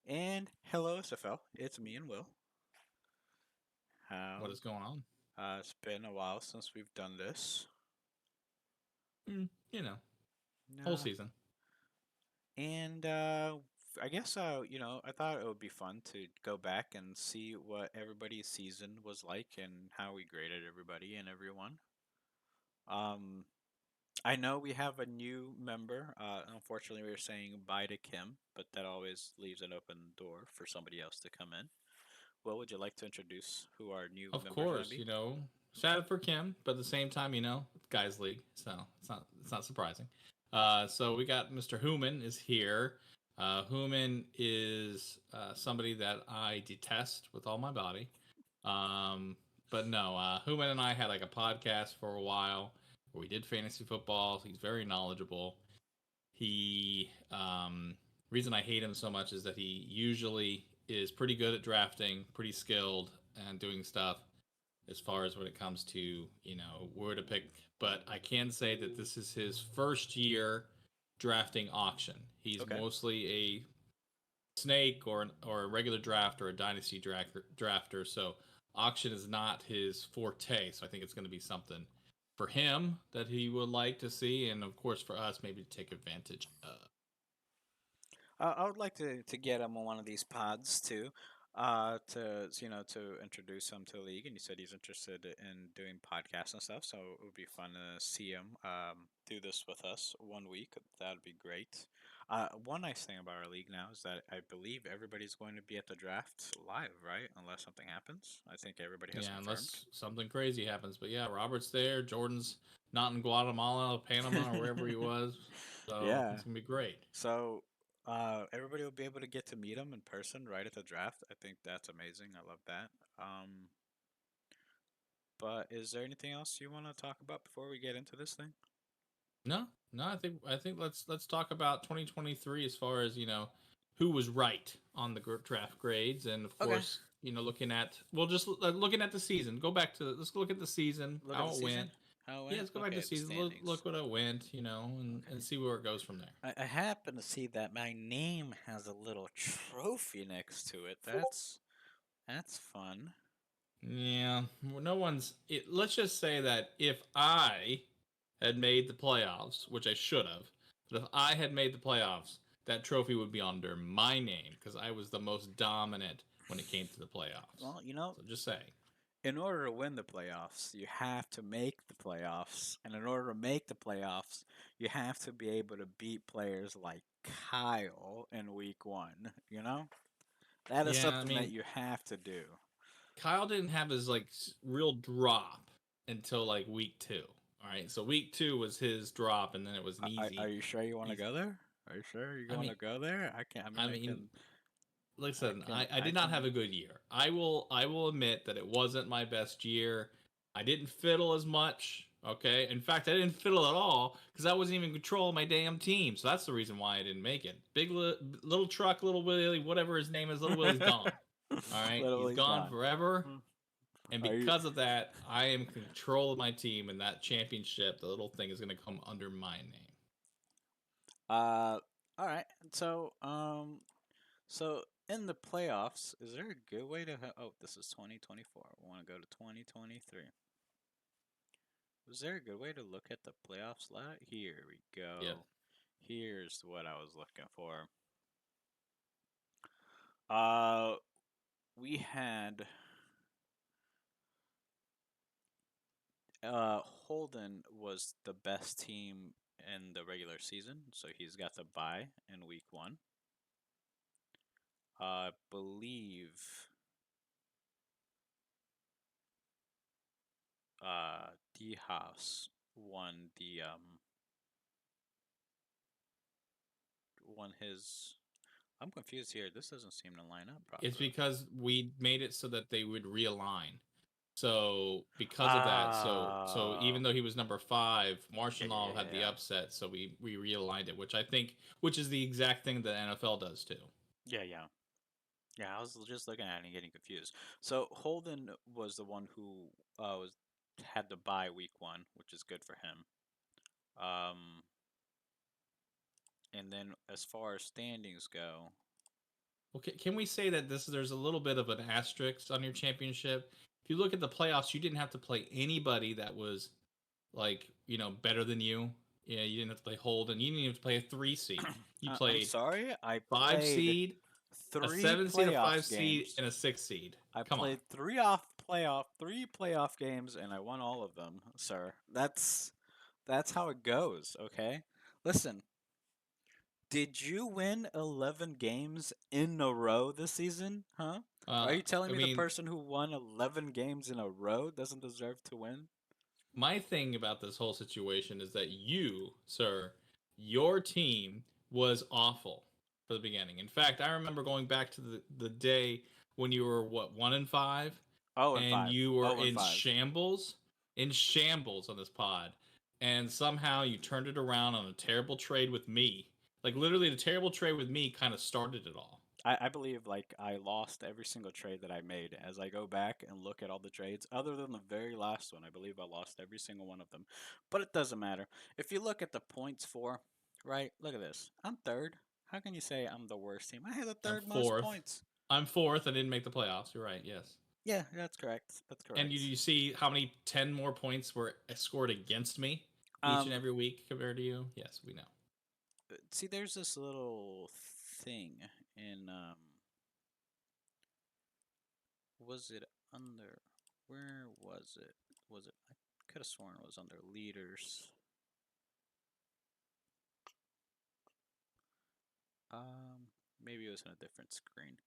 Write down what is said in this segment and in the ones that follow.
And hello, SFL. It's me and Will. What Um, is going on? it's been a while since we've done this. Mm, you know, whole Uh, season. and I guess I thought it would be fun to go back and see what everybody's season was like and how we graded everybody and everyone. Um, I know we have a new member. Unfortunately, we were saying bye to Kim, but that always leaves an open door for somebody else to come in. Well, would you like to introduce who our new Of members might course, be? sad for Kim, but at the same time, guys league, so it's not surprising. So we got Mr. Human is here. Human is somebody that I detest with all my body. Um, but no, Human and I had like a podcast for a while where we did fantasy football. He's very knowledgeable. He reason I hate him so much is that he usually is pretty good at drafting, pretty skilled and doing stuff as far as when it comes to where to pick. But I can say that this is his first year drafting auction. He's Okay. mostly a snake or a regular draft or a dynasty drafter. So auction is not his forte. So I think it's going to be something for him that he would like to see, and of course for us maybe to take advantage of. I would like to get him on one of these pods too, to introduce him to the league. And he said he's interested in doing podcasts and stuff, so it would be fun to see him do this with us one week. That would be great. One nice thing about our league now is that I believe everybody's going to be at the draft live, right? Unless something happens. I think everybody has Yeah, confirmed. unless something crazy happens. But yeah, Robert's there. Jordan's not in Guatemala, Panama, or wherever he was. So Yeah. it's gonna be great. So everybody will be able to get to meet him in person right at the draft. I think that's amazing. I love that. Um, but is there anything else you want to talk about before we get into this thing? No, no, I think let's talk about 2023 as far as who was right on the draft grades, and of Okay. course looking at just looking at the season. Go back to let's look at the season, Look at the how it went. season. How it Yeah, went. let's go back to Okay, the the season. Look standings. what it went, and Okay. see where it goes from there. I happen to see that my name has a little trophy next to it. That's fun. Yeah, no one's. Let's just say that if I had made the playoffs, which I should have, but if I had made the playoffs, that trophy would be under my name because I was the most dominant when it came to the playoffs. Well, So just saying. in order to win the playoffs, you have to make the playoffs. And in order to make the playoffs, you have to be able to beat players like Kyle in week one. That is Yeah, I something that mean, you have to do. Kyle didn't have his real drop until like week two. All right, so week two was his drop, and then it was an Are you sure you want to easy. go there? Are you sure you I want mean, to go there? I mean, I listen, can, I I did not have can. a good year. I will admit that it wasn't my best year. I didn't fiddle as much. Okay, in fact, I didn't fiddle at all because I wasn't even in control of my damn team. So that's the reason why I didn't make it. Little truck, little Willie, whatever his name is, little Willie's gone. All right, he's Literally gone gone. forever. Hmm. And Are you? because of that, I am in control of my team, and that championship, the little thing, is going to come under my name. All right. So in the playoffs, is there a good way to? Oh, this is 2024. We want to go to 2023. Was there a good way to look at the playoff slot? Here we Yep. go. Here's what I was looking for. Uh, we had Holden was the best team in the regular season, so he's got the bye in week one. I believe D House won the won his. I'm confused here. This doesn't seem to line up It's properly. because we made it so that they would realign. So because of that, so Ah, even though he was number five, yeah, Martial yeah, Law yeah, had the yeah. upset, so we realigned it, which is the exact thing that NFL does too. Yeah, yeah. Yeah, I was just looking at it and getting confused. So Holden was the one who was had to buy week one, which is good for him. Um, and then as far as standings go, Okay, can we say that there's a little bit of an asterisk on your championship? If you look at the playoffs, you didn't have to play anybody that was like better than you. Yeah, you didn't have to play Holden. You didn't even have to play a 3 seed. You I'm played sorry. I five played seed, a three 7 seed, a five playoffs seed, games. and a 6 seed. I Come on. played three playoff games, and I won all of them, sir. That's how it goes. Okay. Listen, did you win 11 games in a row this season? Huh? Are you telling I me the mean, person who won 11 games in a row doesn't deserve to win? my thing about this whole situation is that you, sir, your team was awful for the beginning. In fact, I remember going back to the day when you were what 1-5, Oh and and 5. you were Oh and 5. in shambles on this pod, and somehow you turned it around on a terrible trade with me. Like literally, the terrible trade with me kind of started it all. I believe like I lost every single trade that I made. As I go back and look at all the trades, other than the very last one, I believe I lost every single one of them. But it doesn't matter. If you look at the points for, right? Look at this. I'm third. How can you say I'm the worst team? I had the I'm third most fourth. points. I'm fourth. I didn't make the playoffs. You're right. Yes. Yeah, that's correct. That's And correct. you see how many 10 more points were scored against me each and Um, every week compared to you? Yes, we know. See, there's this little thing in was it under? Where was it? Was it? I could have sworn it was under leaders. Maybe it was in a different screen.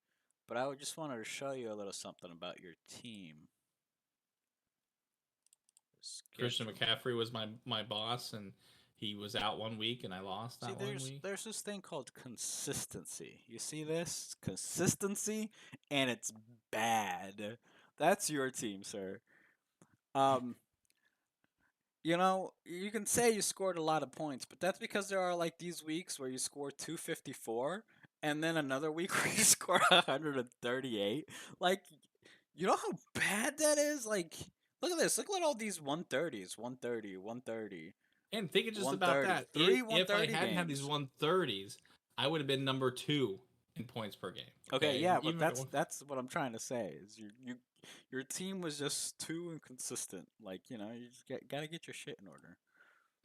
But I just wanted to show you a little something about your team Christian schedule. McCaffrey was my boss, and he was out 1 week, and I lost See, that one there's week. there's this thing called consistency. You see this? Consistency, and it's bad. That's your team, sir. Um, you can say you scored a lot of points, but that's because there are like these weeks where you score 254 and then another week where you score 138. Like, you know how bad that is? Like, look at this. Look at all these 130s, 130, 130, And thinking just about 130. that, Three if I 130 hadn't had these games. 130s, I would have been number 2 in points per game. Okay, Okay, yeah, but even if it that's what I'm trying to say is your team was just too inconsistent. Like, you just gotta get your shit in order.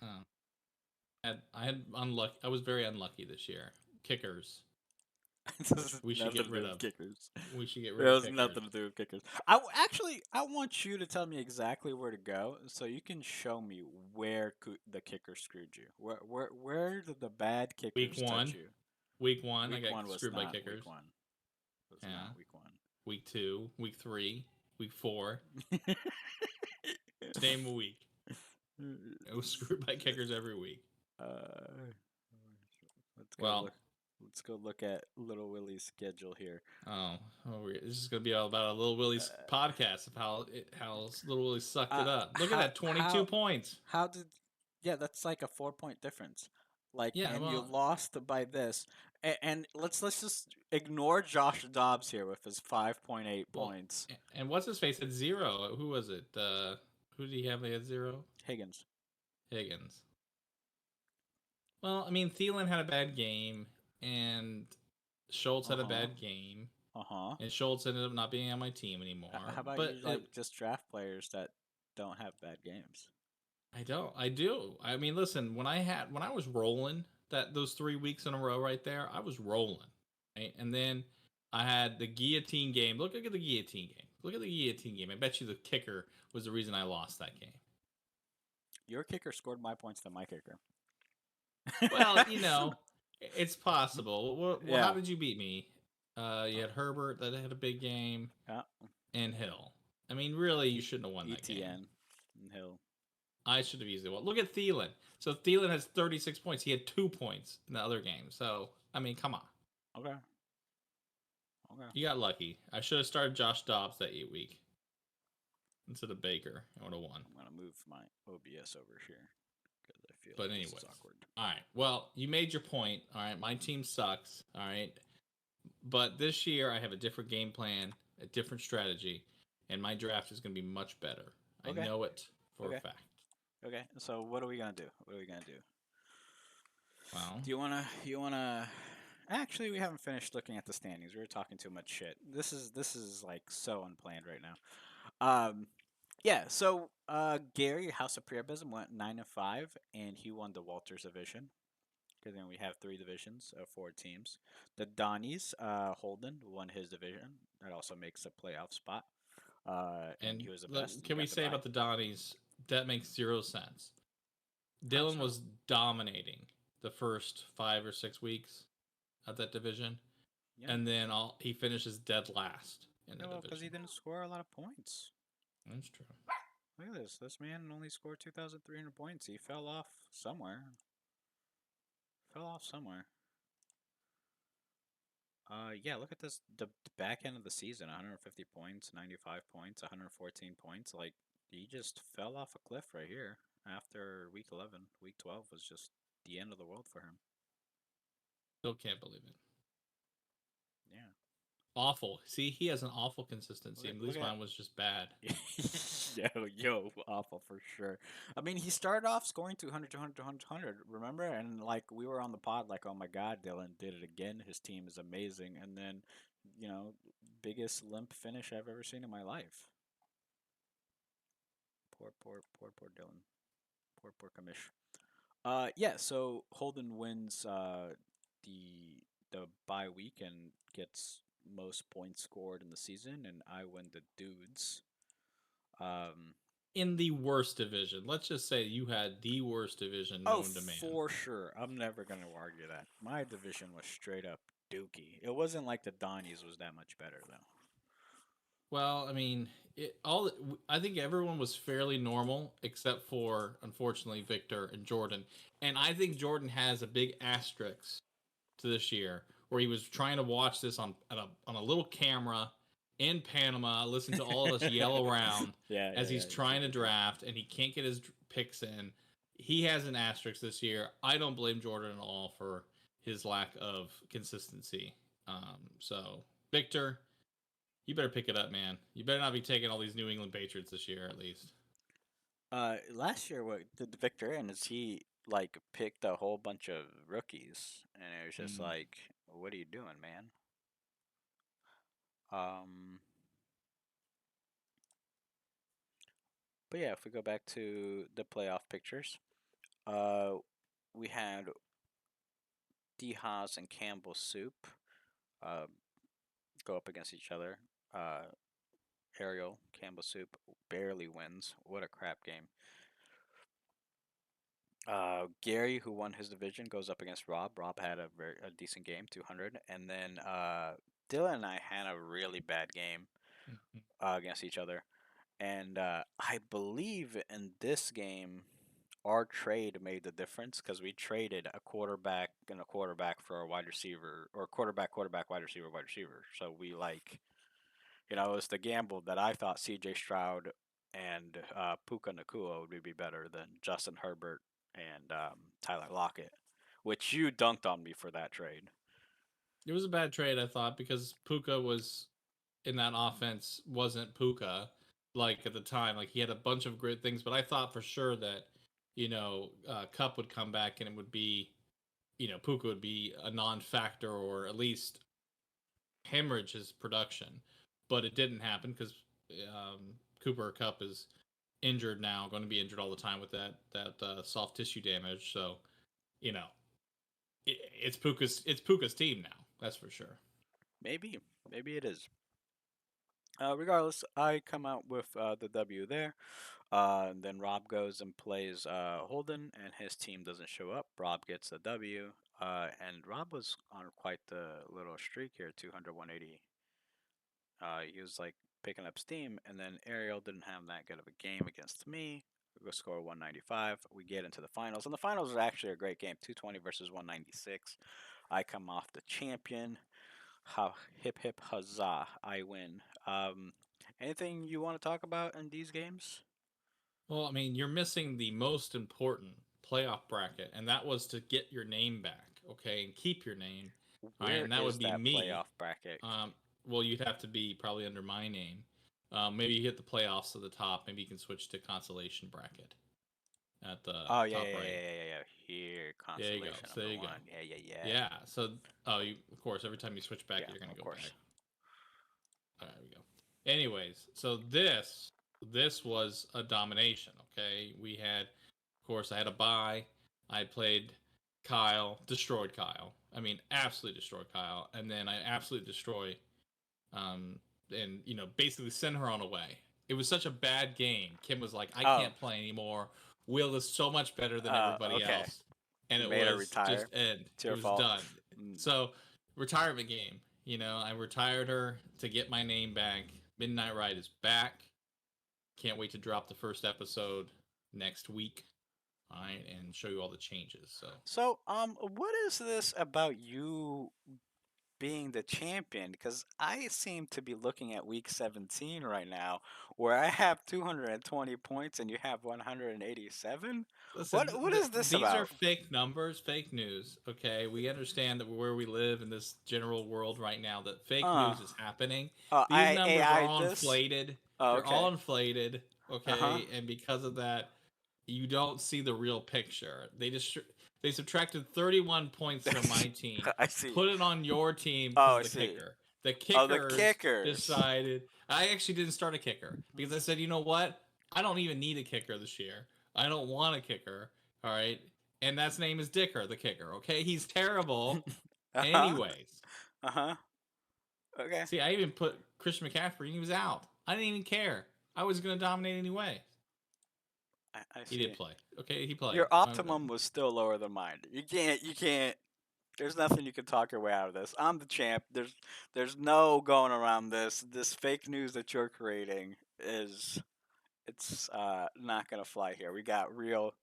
uh, I had unlucky. I was very unlucky this year. Kickers, This which has we should nothing get to rid do with of. kickers. We should get It rid of has kickers. nothing to do with kickers. Actually, I want you to tell me exactly where to go so you can show me where the kicker screwed you. Where did the bad Week kickers touch one, you? week one, I Week got one was screwed by not week kickers. one. Was Yeah. not week one. Week two, week three, week four. Name a week. I was screwed by kickers every week. uh, let's go Well, look. Let's go look at Little Willie's schedule here. oh, this is gonna be all about a Little Willie's Uh, podcast of how Little Willie sucked it uh, up. Look at how that, 22 how points. how did yeah, that's like a 4 point difference. Like, Yeah, and you well, lost by this. And let's just ignore Josh Dobbs here with his 5.8 well, points. and what's his face had zero. Who was it? Who did he have? He had zero. Higgins. Higgins. Well, I mean, Thielen had a bad game, and Schultz had a Uh-huh. bad game, Uh-huh. and Schultz ended up not being on my team anymore. How about But you like just draft players that don't have bad games? I don't. I do. I mean, listen, when I was rolling those 3 weeks in a row right there, I was rolling. Right? And then I had the guillotine game. Look at the guillotine game. Look at the guillotine game. I bet you the kicker was the reason I lost that game. Your kicker scored my points than my kicker. Well, it's possible. Well, how Yeah. did you beat me? You had Herbert that had a big game Yeah. and Hill. I mean, really, you shouldn't have won that game. ETN and Hill. I should have easily won. Look at Thielen. So Thielen has 36 points. He had 2 points in the other game. So, I mean, come on. Okay. Okay. You got lucky. I should have started Josh Dobbs that week instead of Baker. I would have won. I'm gonna move my OBS over here because I feel But like this is anyways. awkward. All right. Well, you made your point. All right. My team sucks. All right. But this year, I have a different game plan, a different strategy, and my draft is going to be much better. I Okay. know it for a Okay. fact. Okay. So what are we gonna do? What are we gonna do? Well, Do you wanna Actually, we haven't finished looking at the standings. We were talking too much shit. This is like so unplanned right now. Um, yeah. So Gary House of Priabism went 9-5, and he won the Walters division. Because then we have three divisions of four teams. The Donnies, Holden won his division. That also makes a playoff spot. And And he was the best, and he can we got the say bye. about the Donnies that makes zero sense? How Dylan so? was dominating the first 5 or 6 weeks of that division, Yeah. and then he finishes dead last in the Yeah, well, because he division. didn't score a lot of points. That's true. Look at this. This man only scored 2,300 points. He fell off somewhere. Fell off somewhere. Yeah, look at this. The back end of the season 150 points, 95 points, 114 points. Like, he just fell off a cliff right here after week 11. Week 12 was just the end of the world for him. Still can't believe it. Yeah. Awful. See, he has an awful consistency. At Look least at mine was just bad. yo, awful for sure. I mean, he started off scoring 200, 200, 200, 200, remember? And like we were on the pod, like, oh my God, Dylan did it again. His team is amazing. And then, you know, biggest limp finish I've ever seen in my life. Poor Dylan. Poor Kamish. Yeah. So Holden wins the the bye week and gets most points scored in the season, and I win the dudes. Um, In the worst division, let's just say you had the worst division Oh, known to man. for sure. I'm never going to argue that. My division was straight up dookie. It wasn't like the Donnies was that much better, though. Well, I mean, I think everyone was fairly normal except for unfortunately Victor and Jordan. And I think Jordan has a big asterisk to this year where he was trying to watch this on a little camera in Panama, listen to all of us yell around as Yeah. he's trying to Exactly. draft and he can't get his picks in. He has an asterisk this year. I don't blame Jordan at all for his lack of consistency. So Victor, you better pick it up, man. You better not be taking all these New England Patriots this year, at least. Last year, what did the Victor in is he like picked a whole bunch of rookies, and it was just Mm. like, what are you doing, man? Um, but yeah, if we go back to the playoff pictures, uh, we had D Haas and Campbell Soup uh, go up against each other. Uh, Ariel Campbell Soup barely wins. What a crap game. Gary, who won his division, goes up against Rob. Rob had a decent game, 200, and then Dylan and I had a really bad game against each other. And I believe in this game, our trade made the difference because we traded a quarterback and a quarterback for a wide receiver, or quarterback, wide receiver. So we like, it was the gamble that I thought C.J. Stroud and Puka Nakua would be better than Justin Herbert and Tyler Lockett, which you dunked on me for that trade. It was a bad trade, I thought, because Puka was in that offense wasn't Puka like at the time. Like he had a bunch of great things, but I thought for sure that Cup would come back and it would be Puka would be a non-factor or at least hemorrhage his production. But it didn't happen because um, Cooper Cup is injured now, going to be injured all the time with that soft tissue damage. So you know it's Puka's team now. That's for sure. Maybe, maybe it is. Regardless, I come out with the W there. And then Rob goes and plays Holden, and his team doesn't show up. Rob gets the W. And Rob was on quite the little streak here, 200, 180. He was like picking up steam, and then Ariel didn't have that good of a game against me. We go score 195. We get into the finals, and the finals was actually a great game, 220 versus 196. I come off the champion. Ha, hip hip huzzah! I win. Anything you want to talk about in these games? Well, I mean, you're missing the most important playoff bracket, and that was to get your name back, okay, and keep your name. All right, Where and that would is be that me. playoff bracket? Um, well, you'd have to be probably under my name. Maybe you hit the playoffs at the top. Maybe you can switch to consolation bracket. at the Oh yeah, top yeah, right. yeah, yeah, yeah, yeah. Here, There you go. constellation So there number you go. one. Yeah, yeah, yeah, Yeah. So, oh, you, of course, every time you switch back, yeah. you're gonna Of go course. back. All right, we go. Anyways, so this was a domination. Okay, we had, of course, I had a bye. I played Kyle, destroyed Kyle. I mean, absolutely destroyed Kyle, and then I absolutely destroy, um, and basically send her on away. It was such a bad game. Kim was like, "I Oh, can't play anymore. Will is so much better than everybody okay. else," and You it made her was just retire. end. It's It your was fault. done. Mm. So retirement game. I retired her to get my name back. Midnight Ride is back. Can't wait to drop the first episode next week. All right, and show you all the changes. So So, what is this about you being the champion? Because I seem to be looking at week 17 right now, where I have 220 points and you have 187. listen, What is this these are about? fake numbers, fake news. Okay, we understand that where we live in this general world right now, that fake Uh, news is happening. These I numbers are AI all this? inflated. Oh, They're all okay. inflated. Uh-huh. Okay, and because of that, you don't see the real picture. They subtracted 31 points from my team, I see. put it on your team because Oh, of I the see. kicker. The Oh, the kickers kickers. decided. I actually didn't start a kicker because I said, you know what? I don't even need a kicker this year. I don't want a kicker. All right, and that's name is Dicker, the kicker. Okay, he's terrible. Uh-huh. Anyways, Uh-huh. Okay. see, I even put Christian McCaffrey, and he was out. I didn't even care. I was gonna dominate anyway. I He see. did play. Okay, he played. Your optimum was still lower than mine. You can't there's nothing you can talk your way out of this. I'm the champ. There's no going around this. This fake news that you're creating is it's not gonna fly here. We got real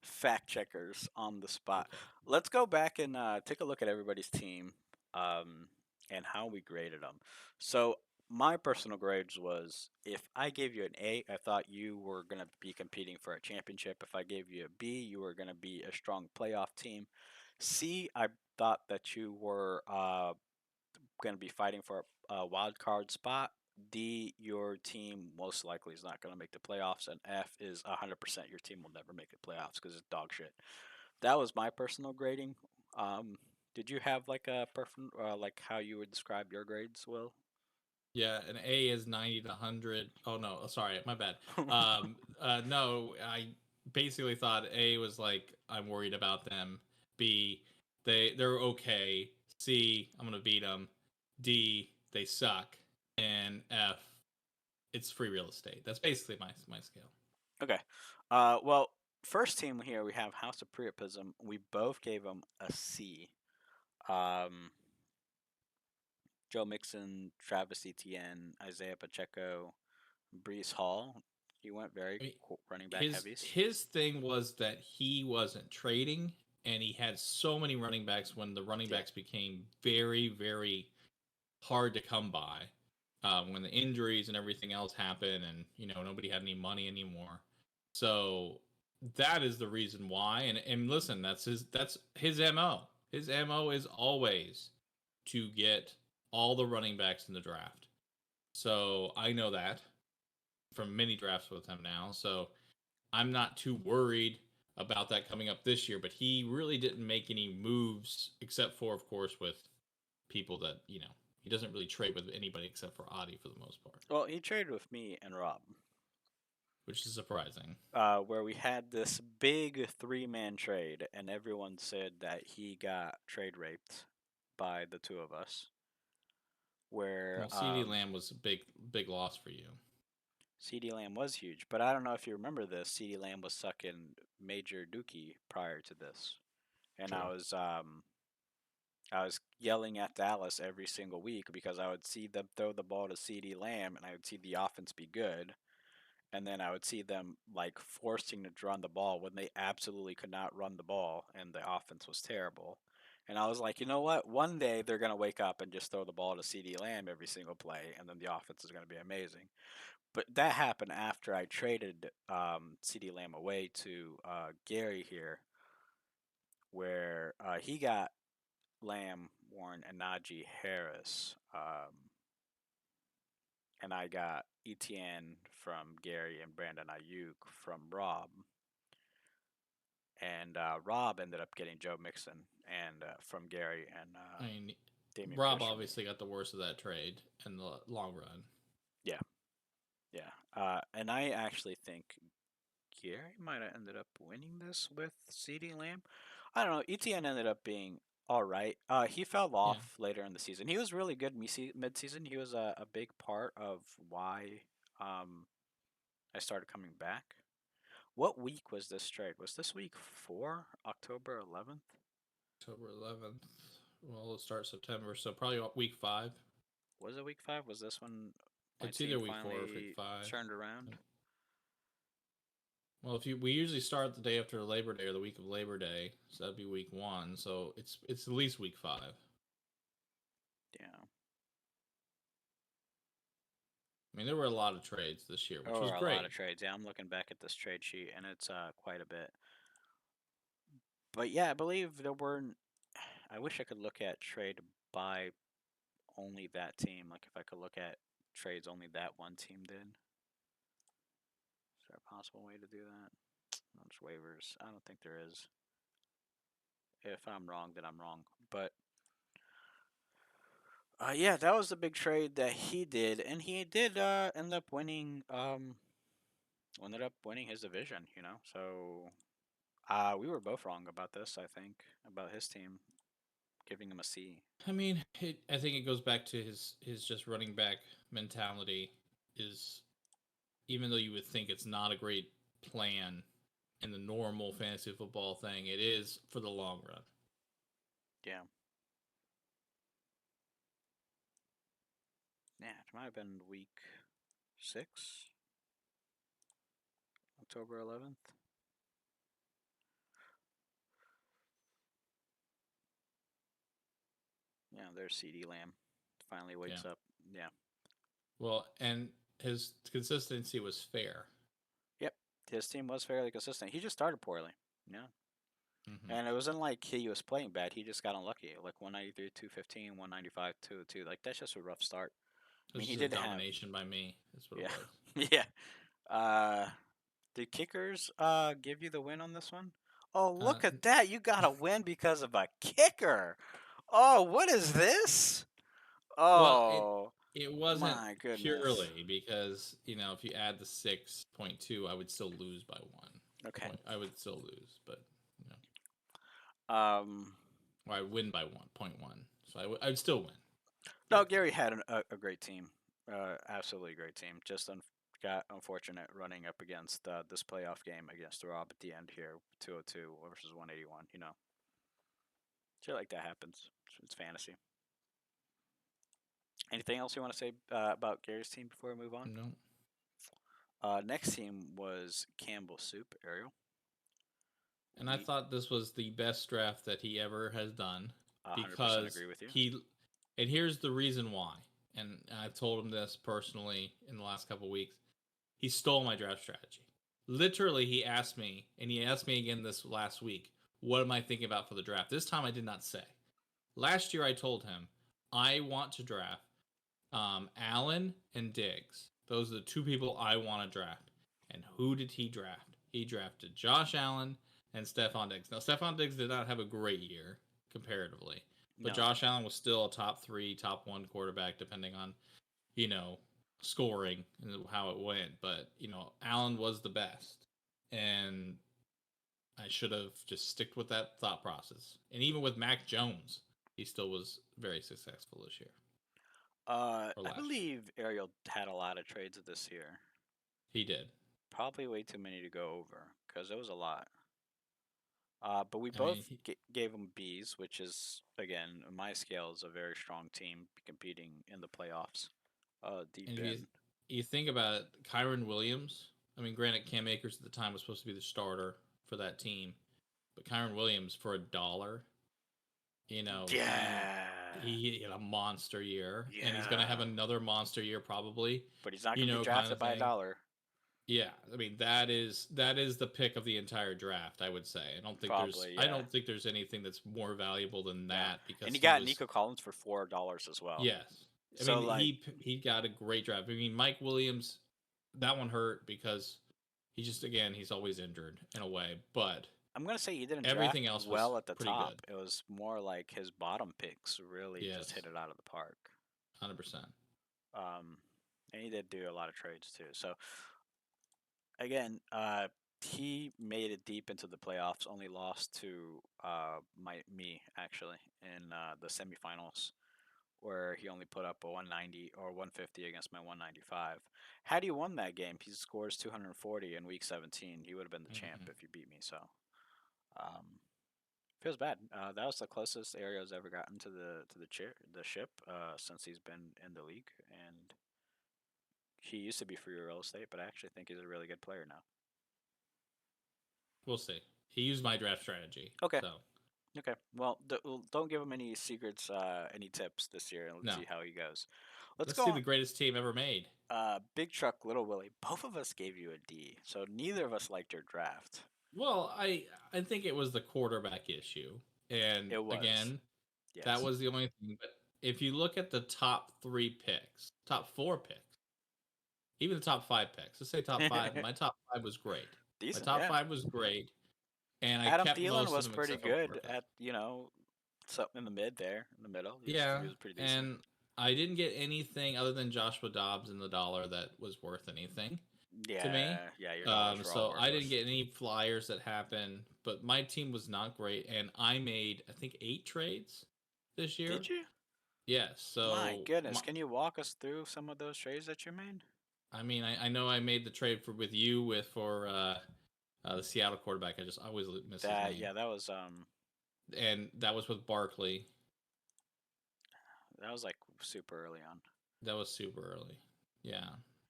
fact checkers on the spot. Okay. Let's go back and take a look at everybody's team um, and how we graded them. So my personal grades was if I gave you an A, I thought you were gonna be competing for a championship. If I gave you a B, you were gonna be a strong playoff team. C, I thought that you were going to be fighting for a wild card spot. D, your team most likely is not going to make the playoffs, and F is 100% your team will never make the playoffs because it's dog shit. That was my personal grading. Um, did you have like a like how you would describe your grades, Will? Yeah, an A is 90 to 100. Oh no, sorry, my bad. No, I basically thought A was like I'm worried about them. B, they're okay. C, I'm gonna beat them. D, they suck. And F, it's free real estate. That's basically my scale. Okay. Well, first team here we have House of Priapism. We both gave them a C. Um, Joe Mixon, Travis Etienne, Isaiah Pacheco, Brees Hall. He went very I mean, running back his heavies. his thing was that he wasn't trading, and he had so many running backs when the running Yeah. backs became very very hard to come by, when the injuries and everything else happened, and nobody had any money anymore. So that is the reason why. And listen, that's his mo. His mo is always to get all the running backs in the draft. So I know that from many drafts with him now. So I'm not too worried about that coming up this year. But he really didn't make any moves except for, of course, with people that he doesn't really trade with anybody except for Adi for the most part, Well, he traded with me and Rob, which is surprising. where we had this big three-man trade, and everyone said that he got trade raped by the two of us. Where Well, CD Lamb was a big loss for you. CD Lamb was huge, but I don't know if you remember this. CD Lamb was sucking major dookie prior to this, and True. I was yelling at Dallas every single week because I would see them throw the ball to CD Lamb, and I would see the offense be good, and then I would see them like forcing to run the ball when they absolutely could not run the ball, and the offense was terrible. And I was like, you know what? One day they're gonna wake up and just throw the ball to CD Lamb every single play, and then the offense is gonna be amazing. But that happened after I traded CD Lamb away to Gary here, where he got Lamb, Warren, and Najee Harris. And I got ETN from Gary and Brandon Ayuk from Rob. and Rob ended up getting Joe Mixon and from Gary and I mean, Damian Rob Pierce from me. obviously got the worst of that trade in the long run. Yeah, yeah. And I actually think Gary might have ended up winning this with CD Lamb. I don't know. ETN ended up being all right. He fell Yeah. off later in the season. He was really good mid-season. He was a big part of why um, I started coming back. What week was this trade? Was this week 4, October 11th? October 11th. Well, it'll start September, so probably week 5. Was it week 5? Was this when my It's team either week 4 or week finally 5. turned around? Well, if we usually start the day after Labor Day or the week of Labor Day, so that'd be week 1. So it's at least week 5. Yeah. I mean, there were a lot of trades this year, There which was were a lot great. of trades. Yeah, I'm looking back at this trade sheet, and it's quite a bit. But yeah, I believe there were. I wish I could look at trade by only that team. Like if I could look at trades only that one team did. Is there a possible way to do that? Those waivers. I don't think there is. If I'm wrong, then I'm wrong. But yeah, that was the big trade that he did, and he did end up winning. Ended up winning his division. So we were both wrong about this. I think about his team giving him a C. I mean, I think it goes back to his just running back mentality. Is even though you would think it's not a great plan in the normal fantasy football thing, it is for the long run. Yeah. Yeah, it might have been week 6, October 11th. Yeah, there's CD Lamb. Finally Yeah. wakes up. Yeah. Well, and his consistency was fair. Yep. His team was fairly consistent. He just started poorly. Yeah. Mm-hmm. And it wasn't like he was playing bad. He just got unlucky. Like 193, 215, 195, 202. Like that's just a rough start. I It was mean, he just a did have. domination by me. That's what it Yeah. was. Yeah. Uh, did kickers give you the win on this one? Oh, Uh, look at that. You got a win because of a kicker. Oh, what is this? well, it Oh, it wasn't my goodness. purely because if you add the 6.2, I would still lose by 1 Okay. point. I would still lose, but you know, Um, or I win by 1.1, so I would still win. no, But Gary had a great team. Absolutely great team. Just got unfortunate running up against this playoff game against Rob at the end here, 202 versus 181. Shit like that happens. It's fantasy. Anything else you want to say about Gary's team before we move on? no, Next team was Campbell Soup, Ariel. and I We thought this was the best draft that he ever has done 100% because agree with you. and here's the reason why. And I've told him this personally in the last couple weeks. He stole my draft strategy. Literally, he asked me, and he asked me again this last week, what am I thinking about for the draft? This time I did not say. Last year I told him, I want to draft Allen and Diggs. Those are the two people I want to draft. And who did he draft? He drafted Josh Allen and Stephon Diggs. Now, Stephon Diggs did not have a great year comparatively, but No. Josh Allen was still a top 3, top 1 quarterback, depending on, you know, scoring and how it went. But, Allen was the best. And I should have just sticked with that thought process. And even with Mac Jones, he still was very successful this year or I last year. believe Ariel had a lot of trades this year. He did. Probably way too many to go over because it was a lot. But we I mean, both gave them Bs, which is again on my scale is a very strong team competing in the playoffs. Deep and if you in. you think about it, Kyron Williams. I mean, granted, Cam Akers at the time was supposed to be the starter for that team, but Kyron Williams for $1, he Yeah. he had a monster year, and he's going to have Yeah. another monster year probably. But he's not gonna be Kind drafted of by a thing. dollar. Yeah, I mean that is the pick of the entire draft. I would say. Probably, I yeah. don't think there's anything that's more valuable than No. that And because he he got was. Nico Collins for $4 as well. Yes, I So mean like he got a great draft. I mean Mike Williams, that one hurt because he just again he's always injured in a way, but I'm gonna say he didn't Everything draft else was well at the pretty good. top. It was more like his bottom picks really just Yes, hit it out of the park. 100%. Um, and he did do a lot of trades too. So again, he made it deep into the playoffs. Only lost to me actually in the semifinals, where he only put up a 190 or 150 against my 195. Had he won that game, he scores 240 in week 17. He would have been the champ Hmm. if you beat me. So um, feels bad. That was the closest Ario's ever gotten to the ship since he's been in the league, and he used to be free real estate, but I actually think he's a really good player now. We'll see. He used my draft strategy, Okay. so Okay. Well, don't give him any secrets, any tips this year, and let's no. see how he goes. Let's Let's see go. the greatest team ever made. Big Truck, Little Willie. Both of us gave you a D, so neither of us liked your draft. Well, I think it was the quarterback issue, and It was, again, that yes. was the only thing. But if you look at the top three picks, top four picks, even the top five picks, let's say top five. My top five was great. My Decent, top yeah. five was great, and I Adam kept Thielen most of was them pretty except for good Barkley. at something in the mid there, in the middle. He Yeah, was pretty decent. and I didn't get anything other than Joshua Dobbs and the dollar that was worth anything to me. Yeah, yeah. Your dollars were all So I didn't worthless. get any flyers that happened, but my team was not great, and I made I think 8 trades this year. Did you? Yes. My So goodness, can you walk us through some of those trades that you made? I mean, I know I made the trade for with you with for the Seattle quarterback. I just always miss his That name, yeah, and that was with Barkley. that was like super early on. That was super early. Yeah,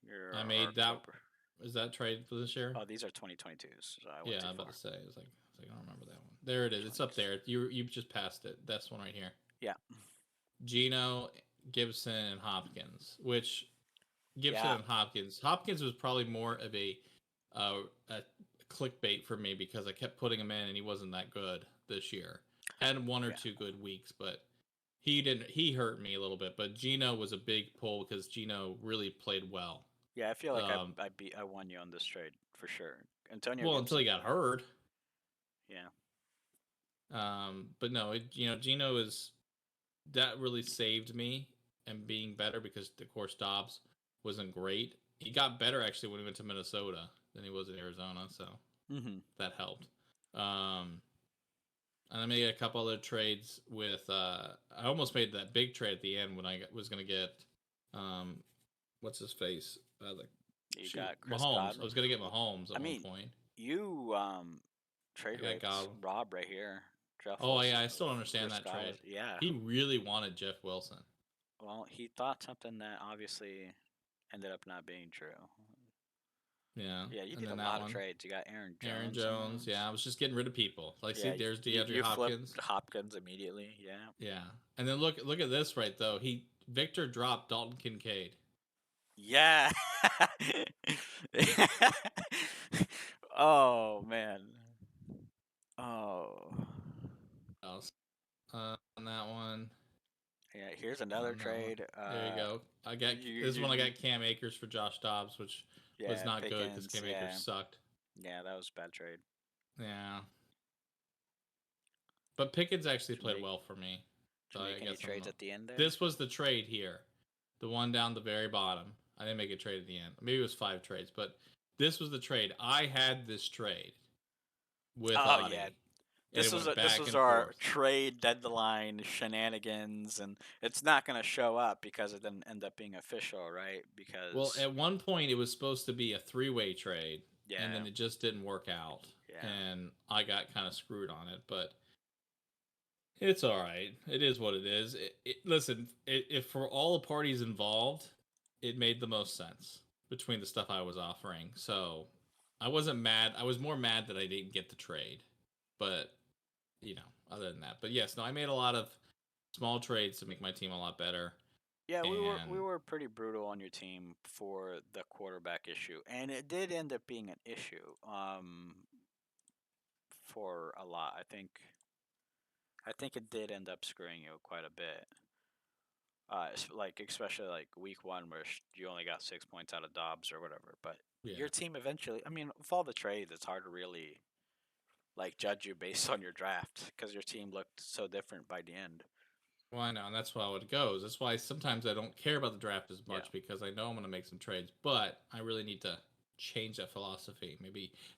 Your I made that. October. Is that trade for this year? Oh, these are 2022s, so I went Yeah, too I'm about to far. say. It's like I don't remember that one. There it is. It's up 20s. there. You just passed it. That's one right here. Yeah, Gino, Gibson, and Hopkins. Which Gibson yeah, and Hopkins. Hopkins was probably more of a clickbait for me because I kept putting him in and he wasn't that good this year. Had one or yeah, two good weeks, but he didn't. He hurt me a little bit. But Gino was a big pull because Gino really played well. yeah. I feel like Um, I won you on this trade for sure. Antonio well, until he Gibson. got hurt. Yeah, But no, Gino is that really saved me and being better because of course Dobbs wasn't great. He got better actually when he went to Minnesota than he was in Arizona, so hmm that helped. Um, and I made a couple other trades with. I almost made that big trade at the end when was going to get, um, what's his face? You Shoot, got Chris Mahomes. I Godwin. was going to get Mahomes I at one mean, point. you I trade got raped Godwin. Rob right here. Oh yeah, I still don't understand Chris that Godwin. trade. Yeah. He really wanted Jeff Wilson. Well, he thought something that obviously ended up not being true. Yeah, Yeah, you and did a then that lot of one. trades. You got Aaron Aaron Jones in Jones. those. Yeah, I was just getting rid of people. Like, see, Yeah, there's you DeAndre you Hopkins. flipped Hopkins immediately. Yeah. Yeah, and then look at this right though. Victor dropped Dalton Kincaid. Yeah. Oh man. Oh. Else on that one. Yeah. Here's another On that one. trade. There you go. I got this one. I You got Cam Akers for Josh Dobbs, which was yeah, not good because Pickens. Cam Akers Yeah. sucked. Yeah, that was a bad trade. Yeah, but Pickens actually Did you played make well for me, did so you I make any guess I'm. trades at the end there? This was the trade here, the one down the very bottom. I didn't make a trade at the end. Maybe it was 5 trades, but this was the trade. I had this trade with Oh yeah, Audie, and it went this back was and our forth. trade deadline shenanigans, and it's not gonna show up because it didn't end up being official, right? Well, Because at one point it was supposed to be a three-way trade, and yeah, then it just didn't work out, yeah, and I got kind of screwed on it. But it's all right. It is what it is. Listen, if for all the parties involved, it made the most sense between the stuff I was offering. So I wasn't mad. I was more mad that I didn't get the trade, but other than that. But yes, no, I made a lot of small trades to make my team a lot better, yeah. We and were pretty brutal on your team for the quarterback issue, and it did end up being an issue. For a lot, I think it did end up screwing you quite a bit. Like especially like week one where you only got 6 points out of Dobbs or whatever. But yeah. your team eventually, I mean, with all the trades, it's hard to really like judge you based on your draft because your team looked so different by the end. Well, I know, and that's how it goes. That's why sometimes I don't care about the draft as Yeah, much because I know I'm going to make some trades, but I really need to change that philosophy.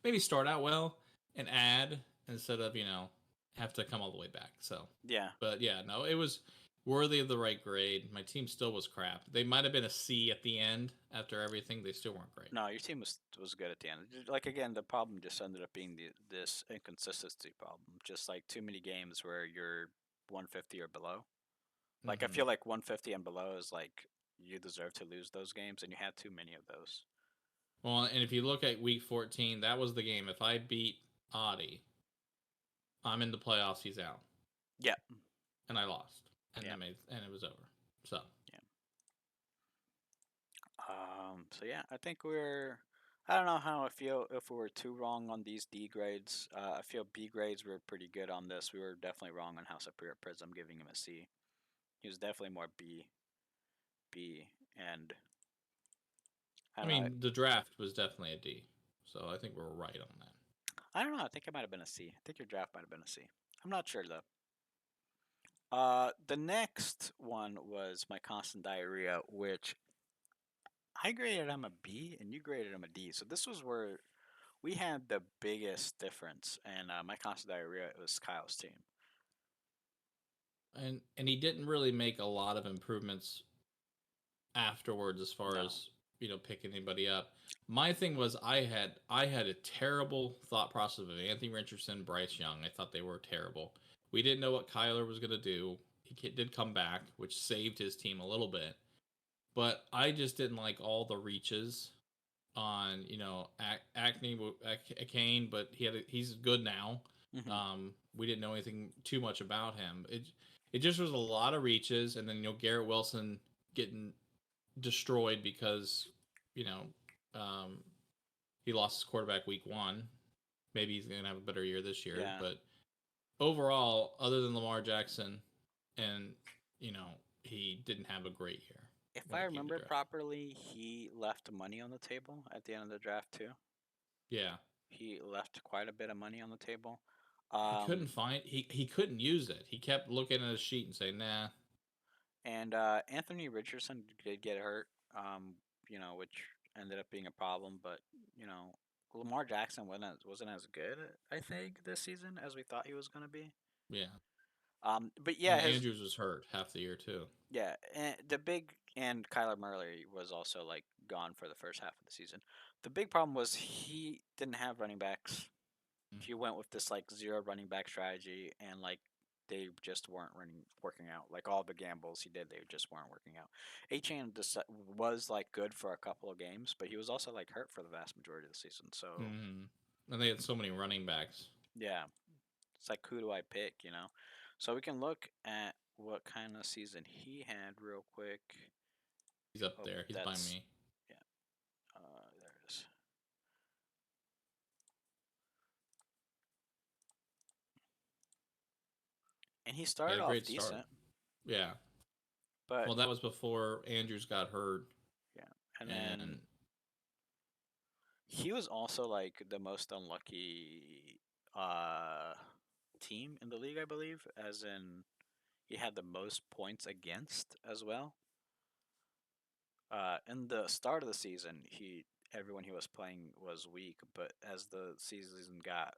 Maybe start out well and add instead of have to come all the way back. So, yeah. but yeah, no, it was worthy of the right grade. My team still was crap. They might have been a C at the end after everything. They still weren't great. No, your team was good at the end. Like again, the problem just ended up being this inconsistency problem. Just like too many games where you're 150 or below. Like I Hmm. feel like 150 and below is like you deserve to lose those games, and you had too many of those. Well, and if you look at week 14, that was the game. If I beat Audie, I'm in the playoffs. He's out, Yeah, and I lost, and yeah, it was over. So yeah. So yeah, I think we're. I don't know how I feel if we were too wrong on these D grades. I feel B grades were pretty good on this. We were definitely wrong on House of Superior Prism, giving him a C. He was definitely more B, and I I don't know. mean, the draft was definitely a D. So I think we're right on that. I don't know. I think it might have been a C. I think your draft might have been a C. I'm not sure though. The next one was my constant diarrhea, which I graded him a B and you graded him a D. So this was where we had the biggest difference. And my constant diarrhea it was Kyle's team. And he didn't really make a lot of improvements afterwards as far No. as picking anybody up. My thing was I had a terrible thought process of Anthony Richardson, Bryce Young. I thought they were terrible. We didn't know what Kyler was going to do. He did come back, which saved his team a little bit. But I just didn't like all the reaches on Acne Kane, but he's good now. Hmm. We didn't know anything too much about him. It just was a lot of reaches, and then Garrett Wilson getting destroyed because you know um, he lost his quarterback week one. Maybe he's gonna have a better year this year, Yeah. but overall, other than Lamar Jackson, and he didn't have a great year If when I it came to remember draft. properly, he left money on the table at the end of the draft too. Yeah, He left quite a bit of money on the table. he Um, couldn't find he couldn't use it. He kept looking at his sheet and saying, "Nah." and Anthony Richardson did get hurt, which ended up being a problem. But you know, Lamar Jackson wasn't as good, I think, this season as we thought he was going to be. Yeah, But and yeah, his Andrews was hurt half the year too. yeah, and the big and Kyler Murray was also like gone for the first half of the season. The big problem was he didn't have running backs. Mm. He went with this like zero running back strategy, and like they just weren't working out. Like all the gambles he did, they just weren't working out. Achan was like good for a couple of games, but he was also like hurt for the vast majority of the season. So And they had so many running backs. yeah, it's like who do I pick? So we can look at what kind of season he had real quick. He's up Oh, there. He's by that's me. yeah. There it is. And he He had started a off great start. decent, Yeah. but Well, that was before Andrews got hurt, yeah. And then and he was also like the most unlucky uh team in the league, I believe, as in he had the most points against as well. In the start of the season, he everyone he was playing was weak, but as the season got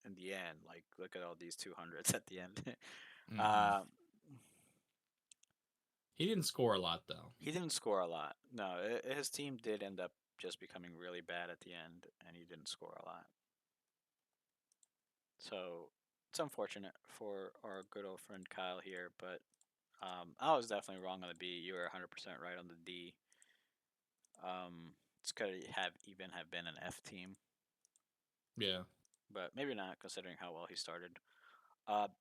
in the end, like look at all these 200s at the end. hmm uh, he didn't score a lot though. he didn't score a lot. No, his team did end up just becoming really bad at the end, and he didn't score a lot. So it's unfortunate for our good old friend Kyle here, but I was definitely wrong on the B. You were 100% right on the D. It's could have even have been an F team, Yeah. but maybe not considering how well he started.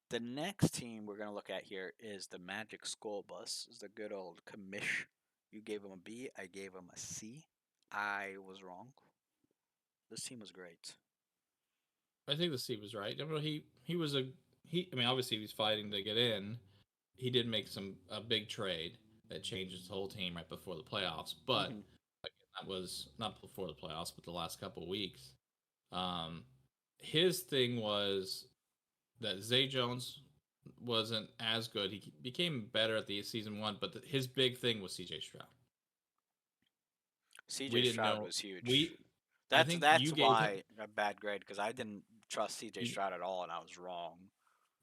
The next team we're gonna look at here is the Magic School Bus. Is the good old commish. You gave him a B. I gave him a C. I was wrong. This team was great. I think the C was right. I mean, he was a he. I mean, obviously he was fighting to get in. He did make a big trade that changes the whole team right before the playoffs. But Hmm. again, that was not before the playoffs, but the last couple of weeks. Um, his thing was that Zay Jones wasn't as good. He became better at the season one, but his big thing was C.J. Stroud. We CJ didn't Stroud know was huge. we. I That's think that's you gave him why a bad grade because I didn't trust CJ you, Stroud at all, and I was wrong.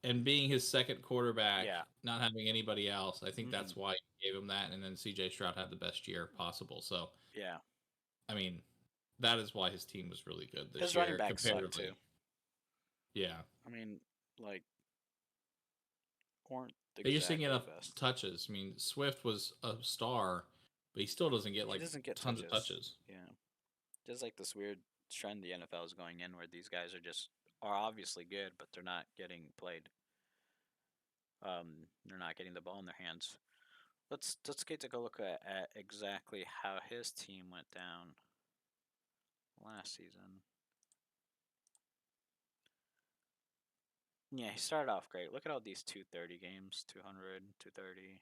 and being his second quarterback, Yeah. not having anybody else. I think Hmm. that's why you gave him that. And then C.J. Stroud had the best year possible. So Yeah. I mean, that is why his team was really good this His running year back sucked too. comparatively. Yeah, I mean, like, weren't they're just getting exactly the enough best. touches. I mean, Swift was a star, but he still doesn't get He like doesn't get tons of touches. touches. Yeah. There's like this weird trend the NFL is going in where these guys are obviously good, but they're not getting played. They're not getting the ball in their hands. Let's get take a look at exactly how his team went down last season. Yeah, he started off great. Look at all these 230 games, 200, 230.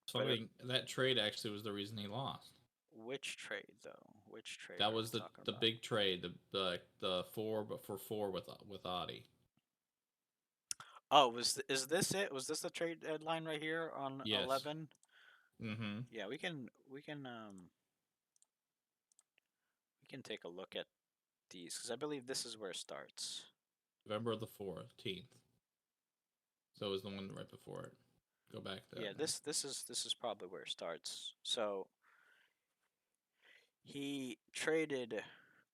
So I But mean, that trade actually was the reason he lost. which trade though? Which trade That are we was talking the about? big trade, the four but for four with Audi. Oh, is this it? Was this the trade deadline right here on Yes. 11? Mm-hmm. Yeah, we can take a look at these because I believe this is where it starts. November the 14th. So it was the one right before it. Go back to Yeah, that then. this is probably where it starts. So he traded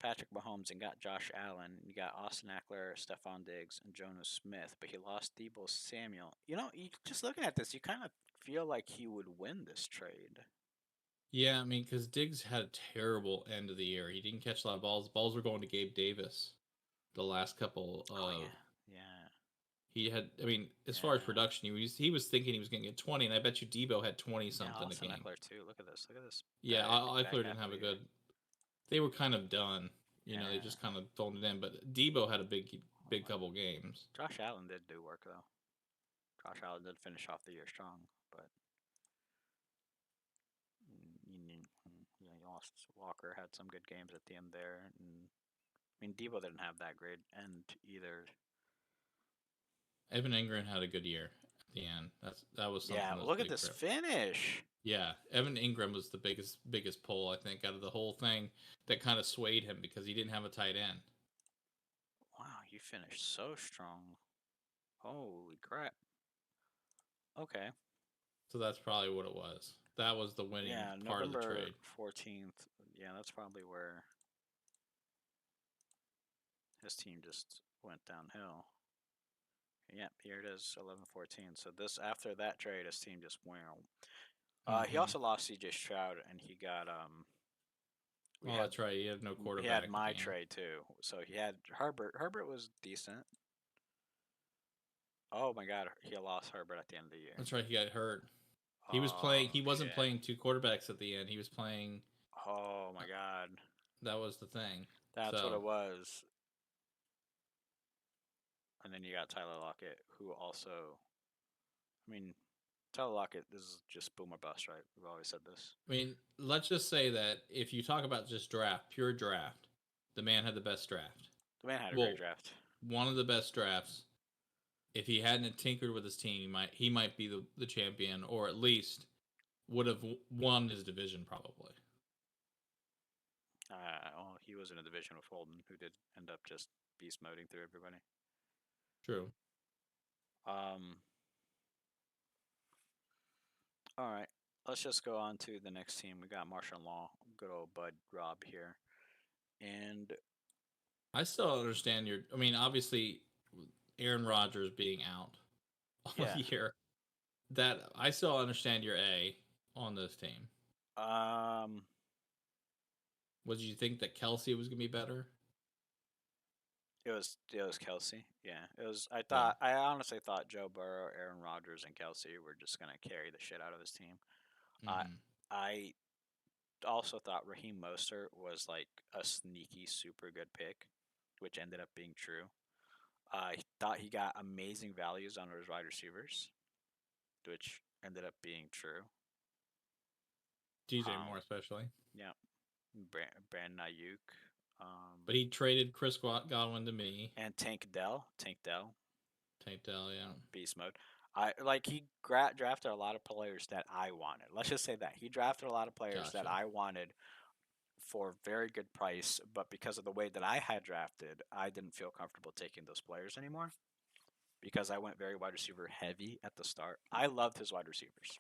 Patrick Mahomes and got Josh Allen. You got Austin Eckler, Stephon Diggs, and Jonas Smith, but he lost Debo Samuel. Just looking at this, you kind of feel like he would win this trade. Yeah, I mean, because Diggs had a terrible end of the year. He didn't catch a lot of balls. Balls were going to Gabe Davis the last couple Oh of. yeah, yeah, He had, I mean, as far as yeah, production, he was thinking he was going to get 20, and I bet you Debo had 20 yeah. something a Austin game. Eckler too. Look at this. Look at this Yeah, back Eckler half didn't of have the a year. good. They were kind of done. They Yeah. just kind of thrown it in. But Debo had a big couple games. Josh Allen did do work though. Josh Allen did finish off the year strong, but you lost Walker. Had some good games at the end there, and I mean Debo didn't have that great end either. Evan Ingram had a good year at the end. That was Yeah, something that's look at big this for him. finish. Yeah, Evan Ingram was the biggest pull I think out of the whole thing that kind of swayed him because he didn't have a tight end. Wow, you finished so strong. Holy crap. Okay. So that's probably what it was. That was the winning Yeah, part of the November trade. 14th. Yeah, that's probably where his team just went downhill. Yep, here it is, 11-14. So this after that trade, his team just went. He Mm-hmm. also lost C.J. Stroud, and he got we Oh, had that's right. He had no he had quarterback at my the end. trade too. So he had Herbert. Herbert was decent. Oh my God, he lost Herbert at the end of the year. That's right. He got hurt. He was playing. Oh He wasn't shit. playing two quarterbacks at the end. He was playing. Oh Uh, my God, that was the thing. that's what So it was. And then you got Tyler Lockett, who also, I mean, Tyler Lockett. This is just boomer bust, right? We've always said this. I mean, let's just say that if you talk about just draft, pure draft, the man had the best draft. The man had a great Well, draft. one of the best drafts. If he hadn't tinkered with his team, he might be the champion, or at least would have won his division probably. Well, he was in a division with Holden, who did end up just beast moding through everybody. True. Um, all right, let's just go on to the next team. We got Marshall Law, good old Bud Rob here, and I still don't understand your. I mean, obviously, Aaron Rodgers being out all yeah, year. That I still understand your A on this team. um, Was you think that Kelsey was gonna be better? it was Kelsey. Yeah, it was. Yeah. I honestly thought Joe Burrow, Aaron Rodgers, and Kelsey were just gonna carry the shit out of his team. I Mm-hmm. I also thought Raheem Mostert was like a sneaky, super good pick, which ended up being true. I thought he got amazing values on his wide receivers, which ended up being true. DJ Um, Moore especially. yeah, Brandon Ayuk. Um, But he traded Chris Godwin to me. and Tank Dell, Tank Dell, yeah. beast mode. I like he drafted a lot of players that I wanted. Let's just say that he drafted a lot of players that Gotcha. I wanted for very good price, but because of the way that I had drafted, I didn't feel comfortable taking those players anymore because I went very wide receiver heavy at the start. I loved his wide receivers.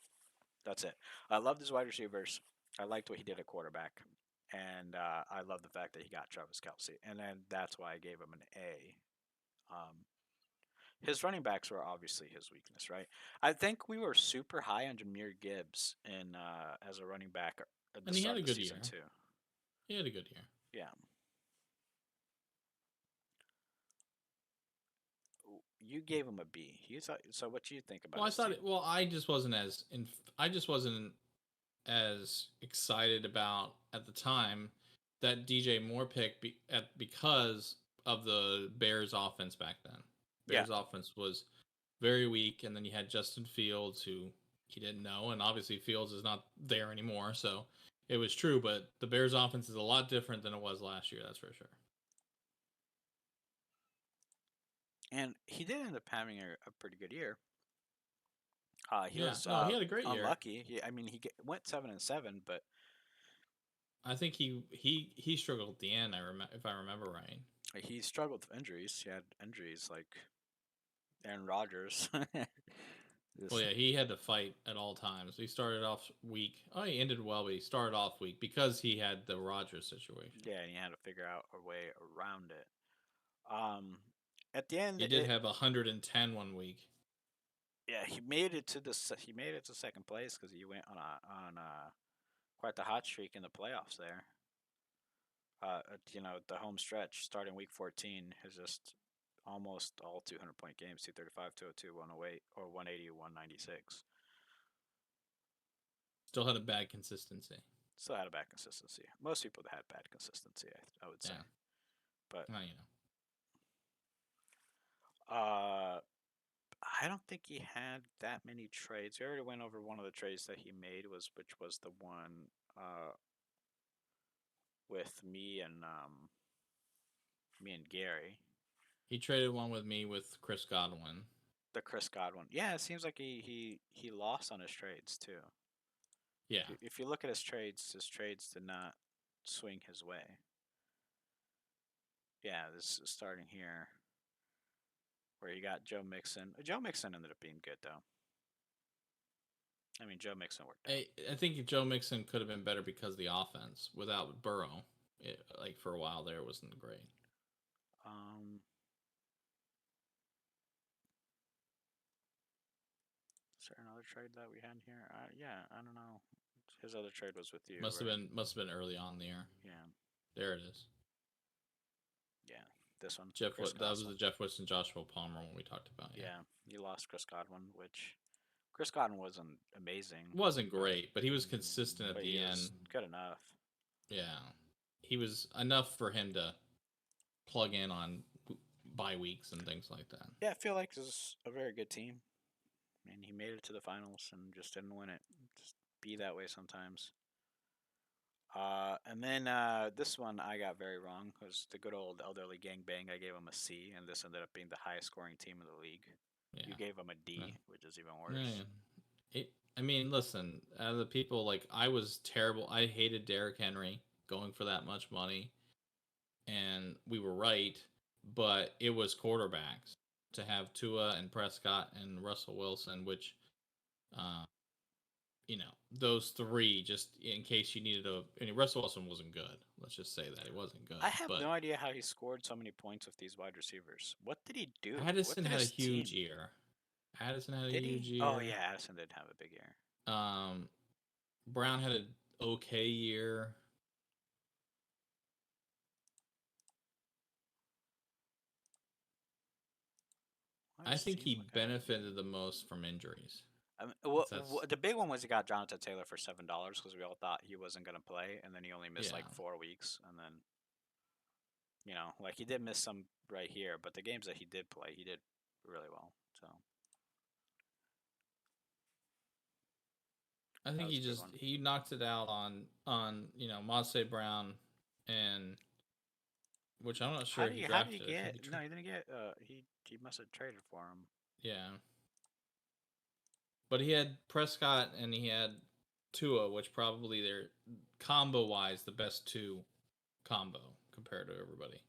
That's it. I loved his wide receivers. I liked what he did at quarterback, and I love the fact that he got Travis Kelsey, and then that's why I gave him an A. Um, his running backs were obviously his weakness, right? I think we were super high on Jameer Gibbs in as a running back at the And he start had of a the good season year. too. He had a good year. Yeah, you gave him a B. So. What do you think about Well, I his thought. team? Well, I just wasn't as. I just wasn't as excited about at the time that DJ Moore pick because of the Bears offense back then. Yeah, Bears offense was very weak, and then you had Justin Fields, who he didn't know, and obviously Fields is not there anymore, so it was true. But the Bears offense is a lot different than it was last year. That's for sure. and he did end up having a pretty good year. He Yeah, was no, he had a great year. unlucky. I mean, went 7-7, but I think he struggled at the end. I remember if I remember right. he struggled with injuries. He had injuries like Aaron Rodgers. Well, Just yeah, he had to fight at all times. He started off weak. Oh, he ended well, but he started off weak because he had the Rogers situation. yeah, and he had to figure out a way around it. Um, at the end, He did have 110 one week. yeah, he made it to second place because he went on quite the hot streak in the playoffs there. The home stretch starting week 14 is just almost all 200-point games: 235, 202, 108, or 180, 196. Still had a bad consistency. Still had a bad consistency. Most people had bad consistency, I would say. Yeah, But well, uh, I don't think he had that many trades. We already went over one of the trades that he made which was the one with me and Gary, he traded one with me with Chris Godwin. the Chris Godwin. Yeah, it seems like he lost on his trades too. Yeah, If you look at his trades did not swing his way. Yeah, this is starting here where you got Joe Mixon. Joe Mixon ended up being good though. I mean, Joe Mixon worked out. I think Joe Mixon could have been better because of the offense without Burrow. Like for a while there, it wasn't great. Um, is there another trade that we had here? Yeah, I don't know. His other trade was with you, right? Must have been early on there. Yeah, There it is. yeah. This one, Jeff, Chris that was Godwin. the Jeff Wilson, Joshua Palmer one we talked about. Yeah, Yeah, you lost Chris Godwin, which Chris Godwin wasn't amazing, wasn't but great, but he was consistent at he the was end. good enough. Yeah, he was enough for him to plug in on bye weeks and things like that. Yeah, I feel like this is a very good team, and he made it to the finals and just didn't win it. Just be that way sometimes. And then this one I got very wrong. It was the good old elderly gangbang. I gave him a C, and this ended up being the highest scoring team in the league. You Yeah, gave him a yeah, D, which is even yeah. worse. I mean, listen, the people like I was terrible. I hated Derrick Henry going for that much money, and we were right, but it was quarterbacks to have Tua and Prescott and Russell Wilson, which uh, those three, just in case you needed a. I mean, Russell Wilson wasn't good. Let's just say that he wasn't I good. have But no idea how he scored so many points with these wide receivers. What did he do? What Addison did had a his huge team? year. Addison had a Did huge he? Oh year. yeah, Addison did have a big year. Um, Brown had an okay year. Why I does his think team he look kind of benefited the most from injuries. I mean, That's the big one was he got Jonathan Taylor for $7 because we all thought he wasn't going to play, and then he only missed like yeah. 4 weeks, and then like he did miss some right here, but the games that he did play, he did really well. So I that think was a good one. he knocked it out on Mosse Brown and which I'm not sure he How did he drafted. I think get? he No, he didn't get. He must have traded for him. yeah. But he had Prescott and he had Tua, which probably they're combo wise the best two combo compared to everybody.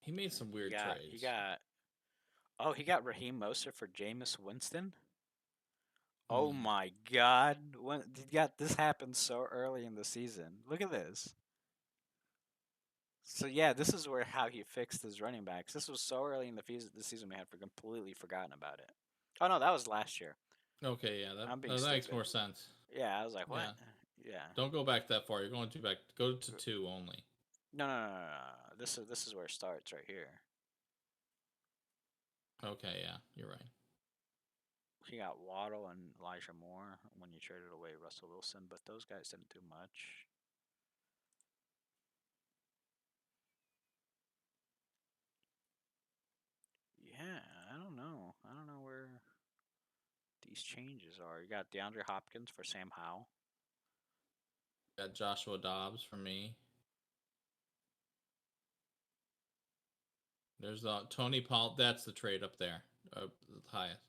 He made some He weird got. He trades. got. Oh, he got Raheem Mostert for Jameis Winston. Oh Hmm. my God! When he got this happened so early in the season. Look at this. So yeah, this is where how he fixed his running backs. This was so early in the season we had completely forgotten about it. Oh no, that was last year. Okay, yeah, I'm being that makes stupid. more sense. Yeah, I was like, what? Yeah, Yeah. don't go back that far. You're going too back. Go to two only. No, no, no, no, no. This is where it starts right here. Okay, yeah, you're right. He got Waddle and Elijah Moore when you traded away Russell Wilson, but those guys didn't do much. Yeah, I don't know. I don't know where these changes are. You got DeAndre Hopkins for Sam Howell. Got Joshua Dobbs for me. There's Tony Paul. That's the trade up there, the highest.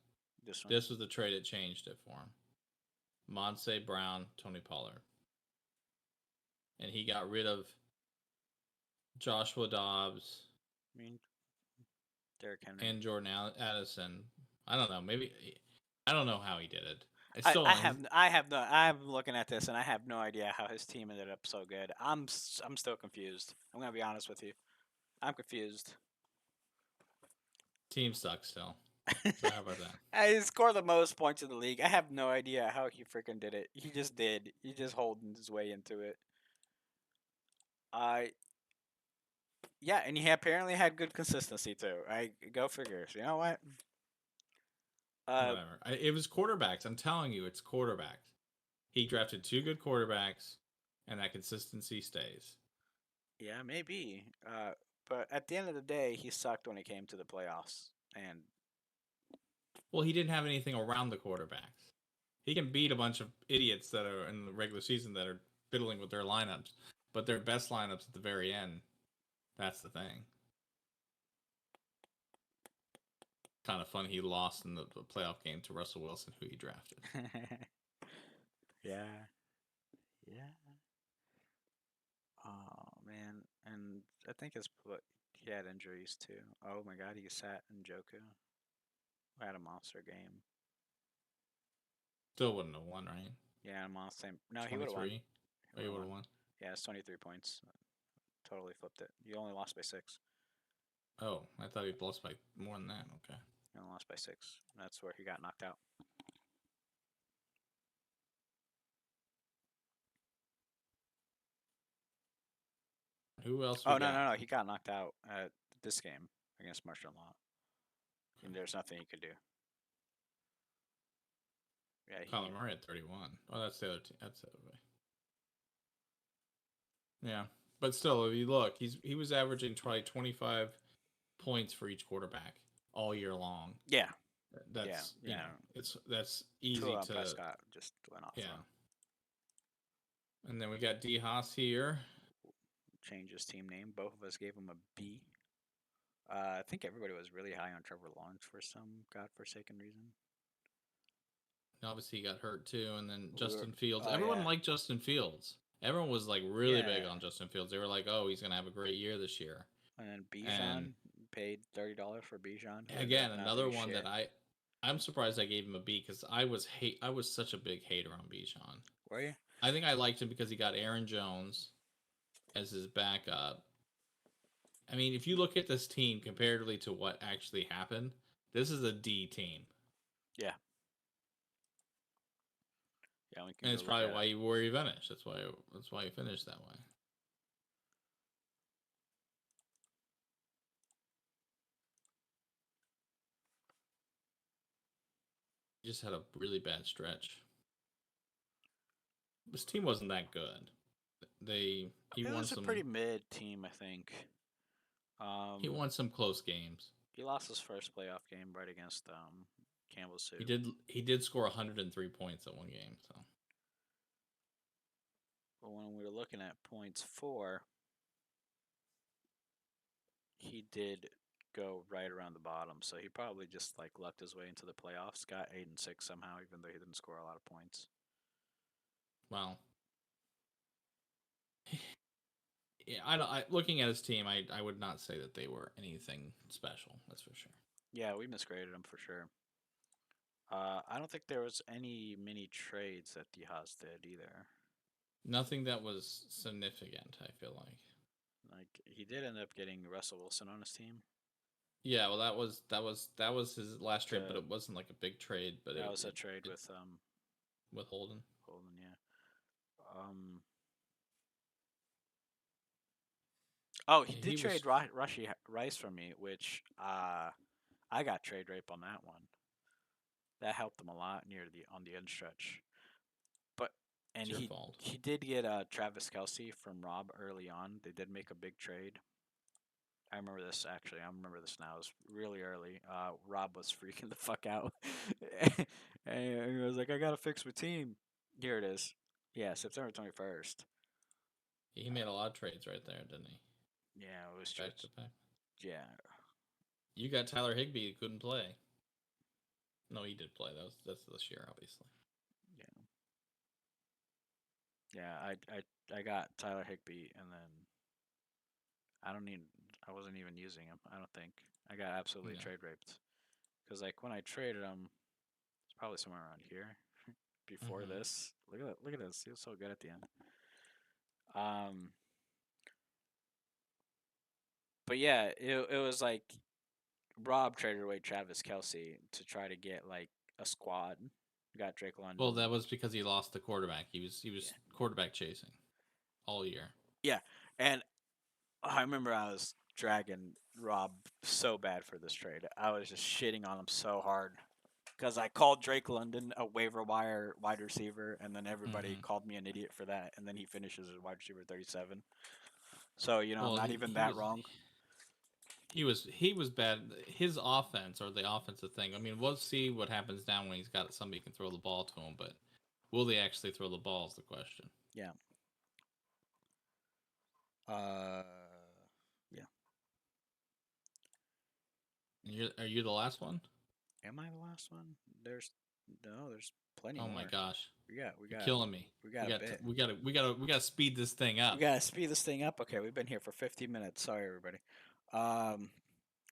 This one. This was the trade that changed it for him. Monse Brown, Tony Pollard, and he got rid of Joshua Dobbs I mean, Derrick Henry. and Jordan Addison. I don't know. Maybe I don't know how he did it. I still I have no I'm looking at this and I have no idea how his team ended up so good. I'm still confused. I'm gonna be honest with you. I'm confused. team sucks still. So how about that? I scored the most points in the league. I have no idea how he freaking did it. He just did. He just holding his way into it. I Yeah, and he apparently had good consistency too. I go figure. So you know what? Uh, Whatever. It was quarterbacks. I'm telling you, it's quarterbacks. He drafted two good quarterbacks, and that consistency stays. yeah, maybe. But at the end of the day, he sucked when it came to the playoffs. And Well, he didn't have anything around the quarterbacks. He can beat a bunch of idiots that are in the regular season that are fiddling with their lineups, but their best lineups at the very end. That's the thing. Kind of fun. He lost in the playoff game to Russell Wilson, who he drafted. yeah, yeah. Oh man, and I think he had injuries too. Oh my God, he sat in Joku. Had a monster game. Still wouldn't have won, right? Yeah, a monster. No, he would have won. 23. He Oh, would you have would won. have won. Yeah, it's 23 points. Totally flipped it. You only lost by six. Oh, I thought he lost by more than that. Okay. You only lost by six. That's where he got knocked out. Who else we Oh no, got? no, no. He got knocked out at this game against Martial Law. And there's nothing he could do. Yeah, Colin he. Murray at 31. Oh, that's the other team. That's the other way. Yeah, but still, if you look, he was averaging probably 25 points for each quarterback all year long. Yeah, yeah, That's yeah. that's easy Tua and to Prescott just went off for yeah. him. And then we got D Haas here. Changed his team name. Both of us gave him a B. I think everybody was really high on Trevor Lawrence for some godforsaken reason. Obviously, he got hurt too. And then We were, Justin Fields. oh Everyone yeah, liked Justin Fields. Everyone was like really big yeah. on Justin Fields. They were like, "Oh, he's gonna have a great year this year." And then And Bijan paid $30 for Bijan, who ended up again, not another doing one that shit. I'm surprised I gave him a B because I was such a big hater on Bijan. Were you? I think I liked him because he got Aaron Jones as his backup. I mean, if you look at this team comparatively to what actually happened, this is a D team, Yeah, yeah. We can and go it's look probably at why it. he finished. That's why he finished that way. He just had a really bad stretch. This team wasn't that good. He It won was a pretty some mid team, I think. he Um, won some close games. he lost his first playoff game right against Campbell Soup. He did score 103 points at one game. So when we were looking at points for, he did go right around the bottom, so he probably just like lucked his way into the playoffs. Got 8-6 somehow, even though he didn't score a lot of points. Well, yeah, I don't. Looking at his team, I would not say that they were anything special. That's for sure. Yeah, we misgraded him for sure. I don't think there was any mini trades that the Haas did either. Nothing that was significant. I feel like. Like he did end up getting Russell Wilson on his team. Yeah, well, that was his last trade, but To it wasn't like a big trade. But That it, was a it, trade it with with Holden. Holden, yeah. Um Oh, he Yeah, did he trade was. Rushy Rice from me, which I got trade rape on that one. That helped him a lot near the on the end stretch. But It's and your he fault. he did get Travis Kelsey from Rob early on. They did make a big trade. I remember this actually. I remember this now. It was really early. Rob was freaking the fuck out, and he was like, "I gotta fix my team." Here it is. Yeah, September 21st. He made a lot of trades right there, didn't he? Yeah, it was Back to just back. yeah, You got Tyler Higbee who couldn't play. No, he did play. That's this year, obviously. yeah, yeah. I got Tyler Higbee, and then I don't need. I wasn't even using him. I don't think I got absolutely No. trade raped because like when I traded him, it's probably somewhere around here before Mm-hmm. this. Look at that! Look at this. He was so good at the end. Um, but yeah, it was like Rob traded away Travis Kelsey to try to get like a squad. Got Drake Well, London. that was because he lost the quarterback. He was Yeah, quarterback chasing all year. yeah. And I remember I was dragging Rob so bad for this trade. I was just shitting on him so hard because I called Drake London a waiver wire wide receiver, and then everybody Mm-hmm. called me an idiot for that. And then he finishes as wide receiver 37. So I'm Well, not he, even he that was wrong. he was bad. His offense or the offensive thing. I mean, we'll see what happens now when he's got somebody who can throw the ball to him. But will they actually throw the ball is the question. Yeah. Uh, yeah. Are you the last one? Am I the last one? There's no. There's plenty Oh my more. gosh, We got. We you're got. killing me. We got a bit. We got to speed this thing We up. gotta speed this thing up. Okay, we've been here for 15 minutes. Sorry, everybody. Um,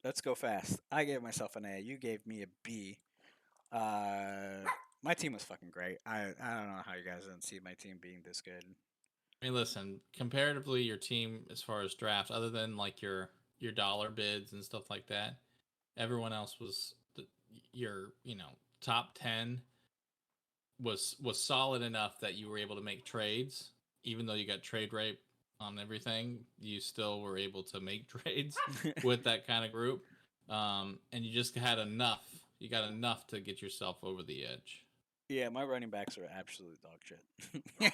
let's go fast. I gave myself an A. You gave me a B. Uh, my team was fucking great. I don't know how you guys didn't see my team being this good. I mean, listen, comparatively, your team as far as drafts, other than like your dollar bids and stuff like that, everyone else was your top 10 was solid enough that you were able to make trades, even though you got trade rape on everything. You still were able to make trades with that kind of group, and you just had enough. You got enough to get yourself over the edge. Yeah, my running backs are absolute dog shit.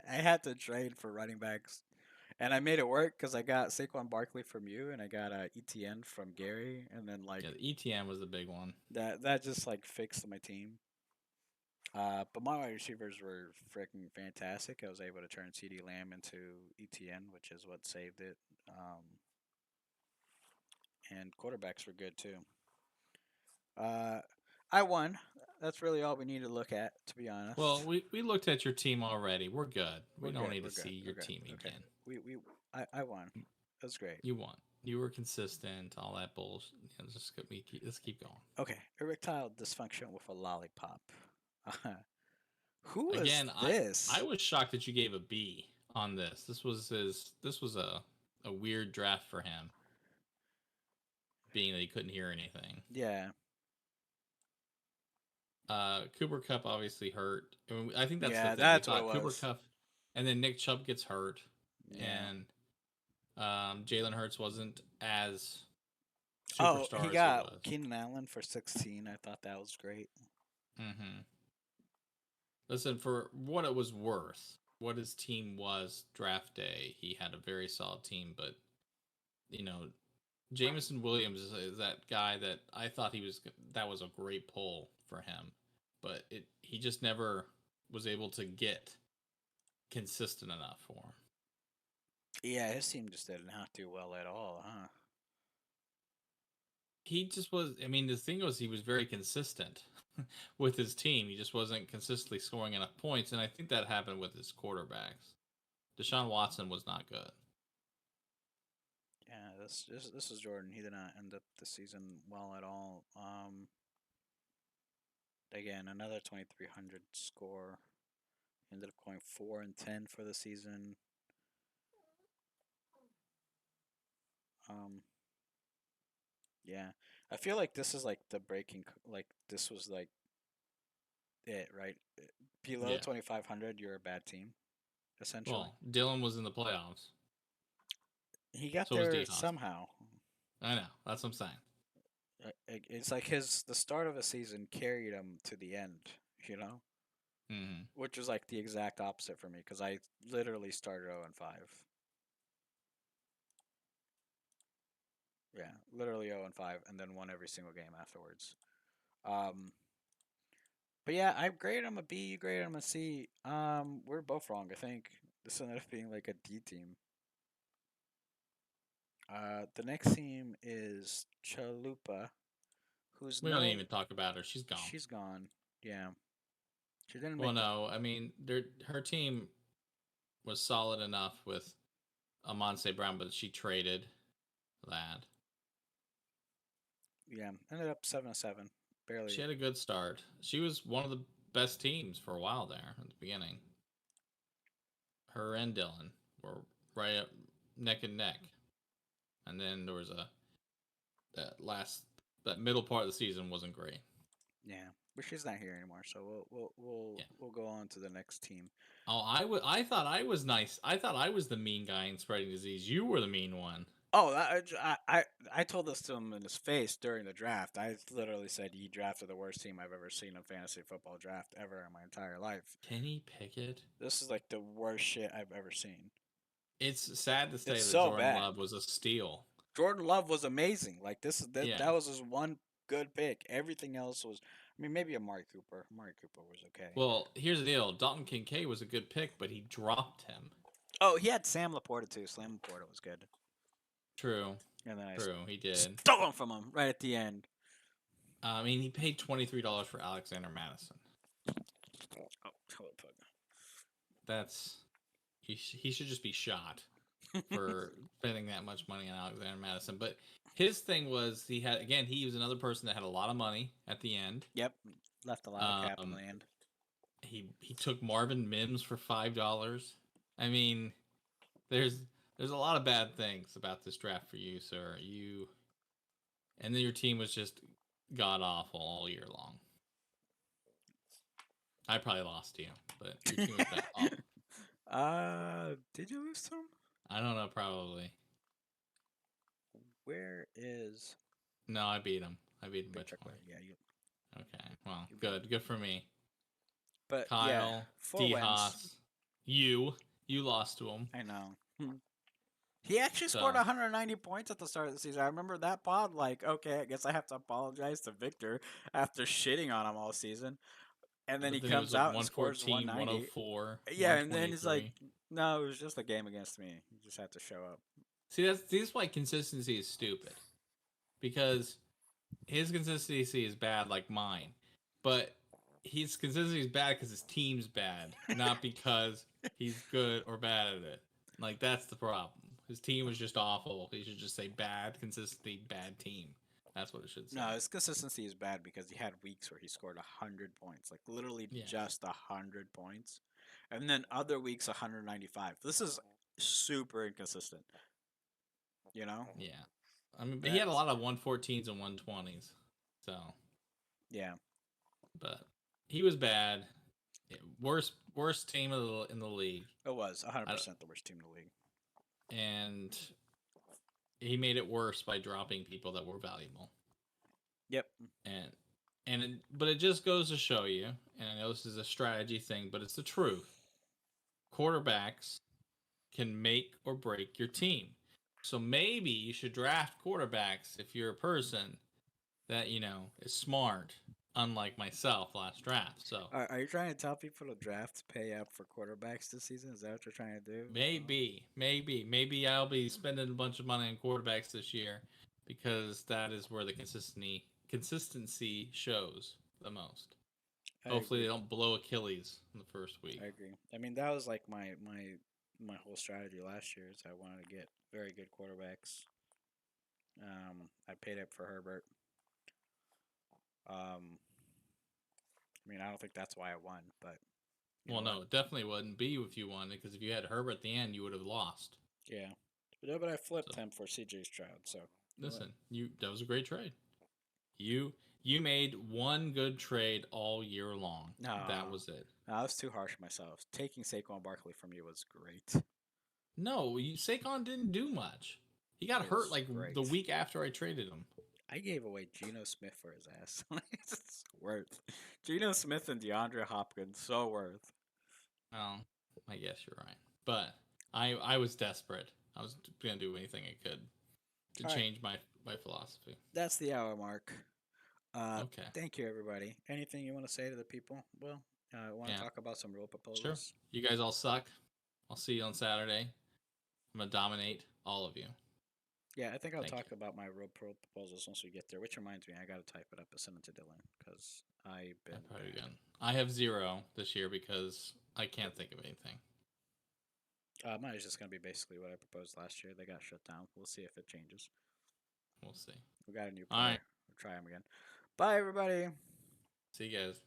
I had to trade for running backs, and I made it work because I got Saquon Barkley from you, and I got ETN from Gary, and then Yeah, like the ETN was the big one. that just like fixed my team. But my wide receivers were freaking fantastic. I was able to turn CD Lamb into ETN, which is what saved it. And quarterbacks were good too. Uh, I won. That's really all we need to look at, to be Well, honest. we looked at your team already. We're good. We We're don't good. need to We're see good. your We're good. team Okay. again. I won. That's great. You won. You were consistent. All that bullshit. Let's keep going. Okay. Erectile dysfunction with a lollipop. Uh, who is Again, I this? was shocked that you gave a B on this. This was a weird draft for him, being that he couldn't hear anything. Yeah. Cooper Cup obviously hurt. I mean, I think that's the Yeah, thing. We that's what it thought Cooper was. Cup, and then Nick Chubb gets hurt, Yeah. and Jalen Hurts wasn't as Oh, he superstar as he got was. Keenan Allen for 16. I thought that was great. Mm-hmm. Listen, for what it was worth, what his team was draft day, he had a very solid team. But you know, Jameson Williams is that guy that I thought he was. That was a great pull for him, but he just never was able to get consistent enough for him. Yeah, his team just did not do well at all, huh? He just was. I mean, the thing was, he was very consistent with his team. He just wasn't consistently scoring enough points, and I think that happened with his quarterbacks. Deshaun Watson was not good. Yeah, this is Jordan. He did not end up the season well at all. Again, another 2,300 score. Ended up going 4-10 for the season. Um, yeah, I feel like this is like the breaking. Like this was like it, right? Below Yeah. 2,500, you're a bad team, essentially. Well, Dylan was in the playoffs. He got So was there D Hoss. somehow. I know. That's what I'm saying. It's like the start of a season carried him to the end, you know, Mm-hmm. which was like the exact opposite for me because I literally started 0-5. Yeah, literally 0-5, and then won every single game afterwards. Um, but yeah, I graded him a B. You graded him a C. We're both wrong. I think this ended up being like a D team. The next team is Chalupa, who's We don't known. even talk about her. She's gone. She's gone. Yeah, she didn't Well, make the. no. I mean, her team was solid enough with Amonte Brown, but she traded that. Yeah, ended up 7-7, She barely. had a good start. She was one of the best teams for a while there at the beginning. Her and Dylan were right up neck and neck, and then there was a that middle part of the season wasn't great. Yeah, but she's not here anymore, so Yeah. we'll go on to the next team. Oh, I thought I was nice. I thought I was the mean guy in spreading disease. You were the mean one. Oh, I told this to him in his face during the draft. I literally said he drafted the worst team I've ever seen in fantasy football draft ever in my entire life. Kenny Pickett. This is like the worst shit I've ever seen. It's sad to It's say that so Jordan bad. Love was a steal. Jordan Love was amazing. Like Yeah. that was his one good pick. Everything else was. I mean, maybe Amari Cooper. Amari Cooper was okay. Well, here's the deal. Dalton Kincaid was a good pick, but he dropped him. Oh, he had Sam Laporta too. Sam Laporta was good, True. and then I True. He did. stole him from him right at the end. I mean, he paid $23 for Alexander Madison. Oh, hold on. That's he should just be shot for spending that much money on Alexander Madison. But his thing was he was another person that had a lot of money at the end. Yep, left a lot of cap in the Um, end. he took Marvin Mims for $5. I mean, there's there's a lot of bad things about this draft for you, sir. And then your team was just god awful all year long. I probably lost to you, but your team was bad. Awful. Did you lose some? I don't know, probably. Where is? No, I beat him. I beat him Go by check 20. where. Yeah, Okay, well, you beat him. good for me. But yeah, Kyle, 4 wins. D you lost to him. I know. He actually scored So 190 points at the start of the season. I remember that pod. Like, okay, I guess I have to apologize to Victor after shitting on him all season. And then he but then it was comes like out and scores 114, 190. 104, Yeah, and then he's like, 123. no, it was just a game against me. You just had to show up. See, this is why consistency is stupid. Because his consistency is bad like mine. But his consistency is bad because his team's bad, not because he's good or bad at it. Like that's the problem. His team was just awful. He should just say bad consistency, bad team. That's what it should say. No, his consistency is bad because he had weeks where he scored 100 points, like literally Yeah. just 100 points, and then other weeks 195. This is super inconsistent. You know? Yeah. I mean, but he had a That's lot of 114s and 120s. So, yeah. but he was bad. Yeah, worst team in the league. It was I, 100% the worst team in the league. and he made it worse by dropping people that were valuable. Yep. But it just goes to show you, and I know this is a strategy thing, but it's the truth. Quarterbacks can make or break your team. So maybe you should draft quarterbacks if you're a person that, is smart, unlike myself last draft. So Are you trying to tell people to draft pay up for quarterbacks this season? Is that what you're trying to do? maybe I'll be spending a bunch of money on quarterbacks this year because that is where the consistency shows the most. I Hopefully, they agree. don't blow Achilles in the first week. I agree. I mean, that was like my whole strategy last year. Is I wanted to get very good quarterbacks. I paid up for Herbert. Um, I mean, I don't think that's why I won, but you Well, know what? no, it definitely wouldn't be if you won because if you had Herbert at the end, you would have lost. Yeah. But I flipped So him for CJ Stroud, so you know what? listen, you that was a great trade. You you made one good trade all year long. That No, was it. no, I was too harsh on myself. Taking Saquon Barkley from you was great. No, Saquon didn't do much. He got It hurt was like the great. week after I traded him. I gave away Geno Smith for his ass. It's worth. Geno Smith and DeAndre Hopkins, so worth. Well, I guess you're right, but I was desperate. I was gonna do anything I could to All right, change my philosophy. that's the hour mark. Okay, Thank you, everybody. Anything you want to say to the people? Well, want to yeah, talk about some rule sure. proposals? You guys all suck. I'll see you on Saturday. I'm gonna dominate all of you. Yeah, I think I'll Thank talk you. about my rule proposals once we get there. Which reminds me, I got to type it up and send it to Dylan because I've I been probably bad. again. I have zero this year because I can't think of anything. Mine is just going to be basically what I proposed last year. They got shut down. We'll see if it changes. We'll see. We got a new All right. player. We'll try him again. Bye, everybody. See you guys.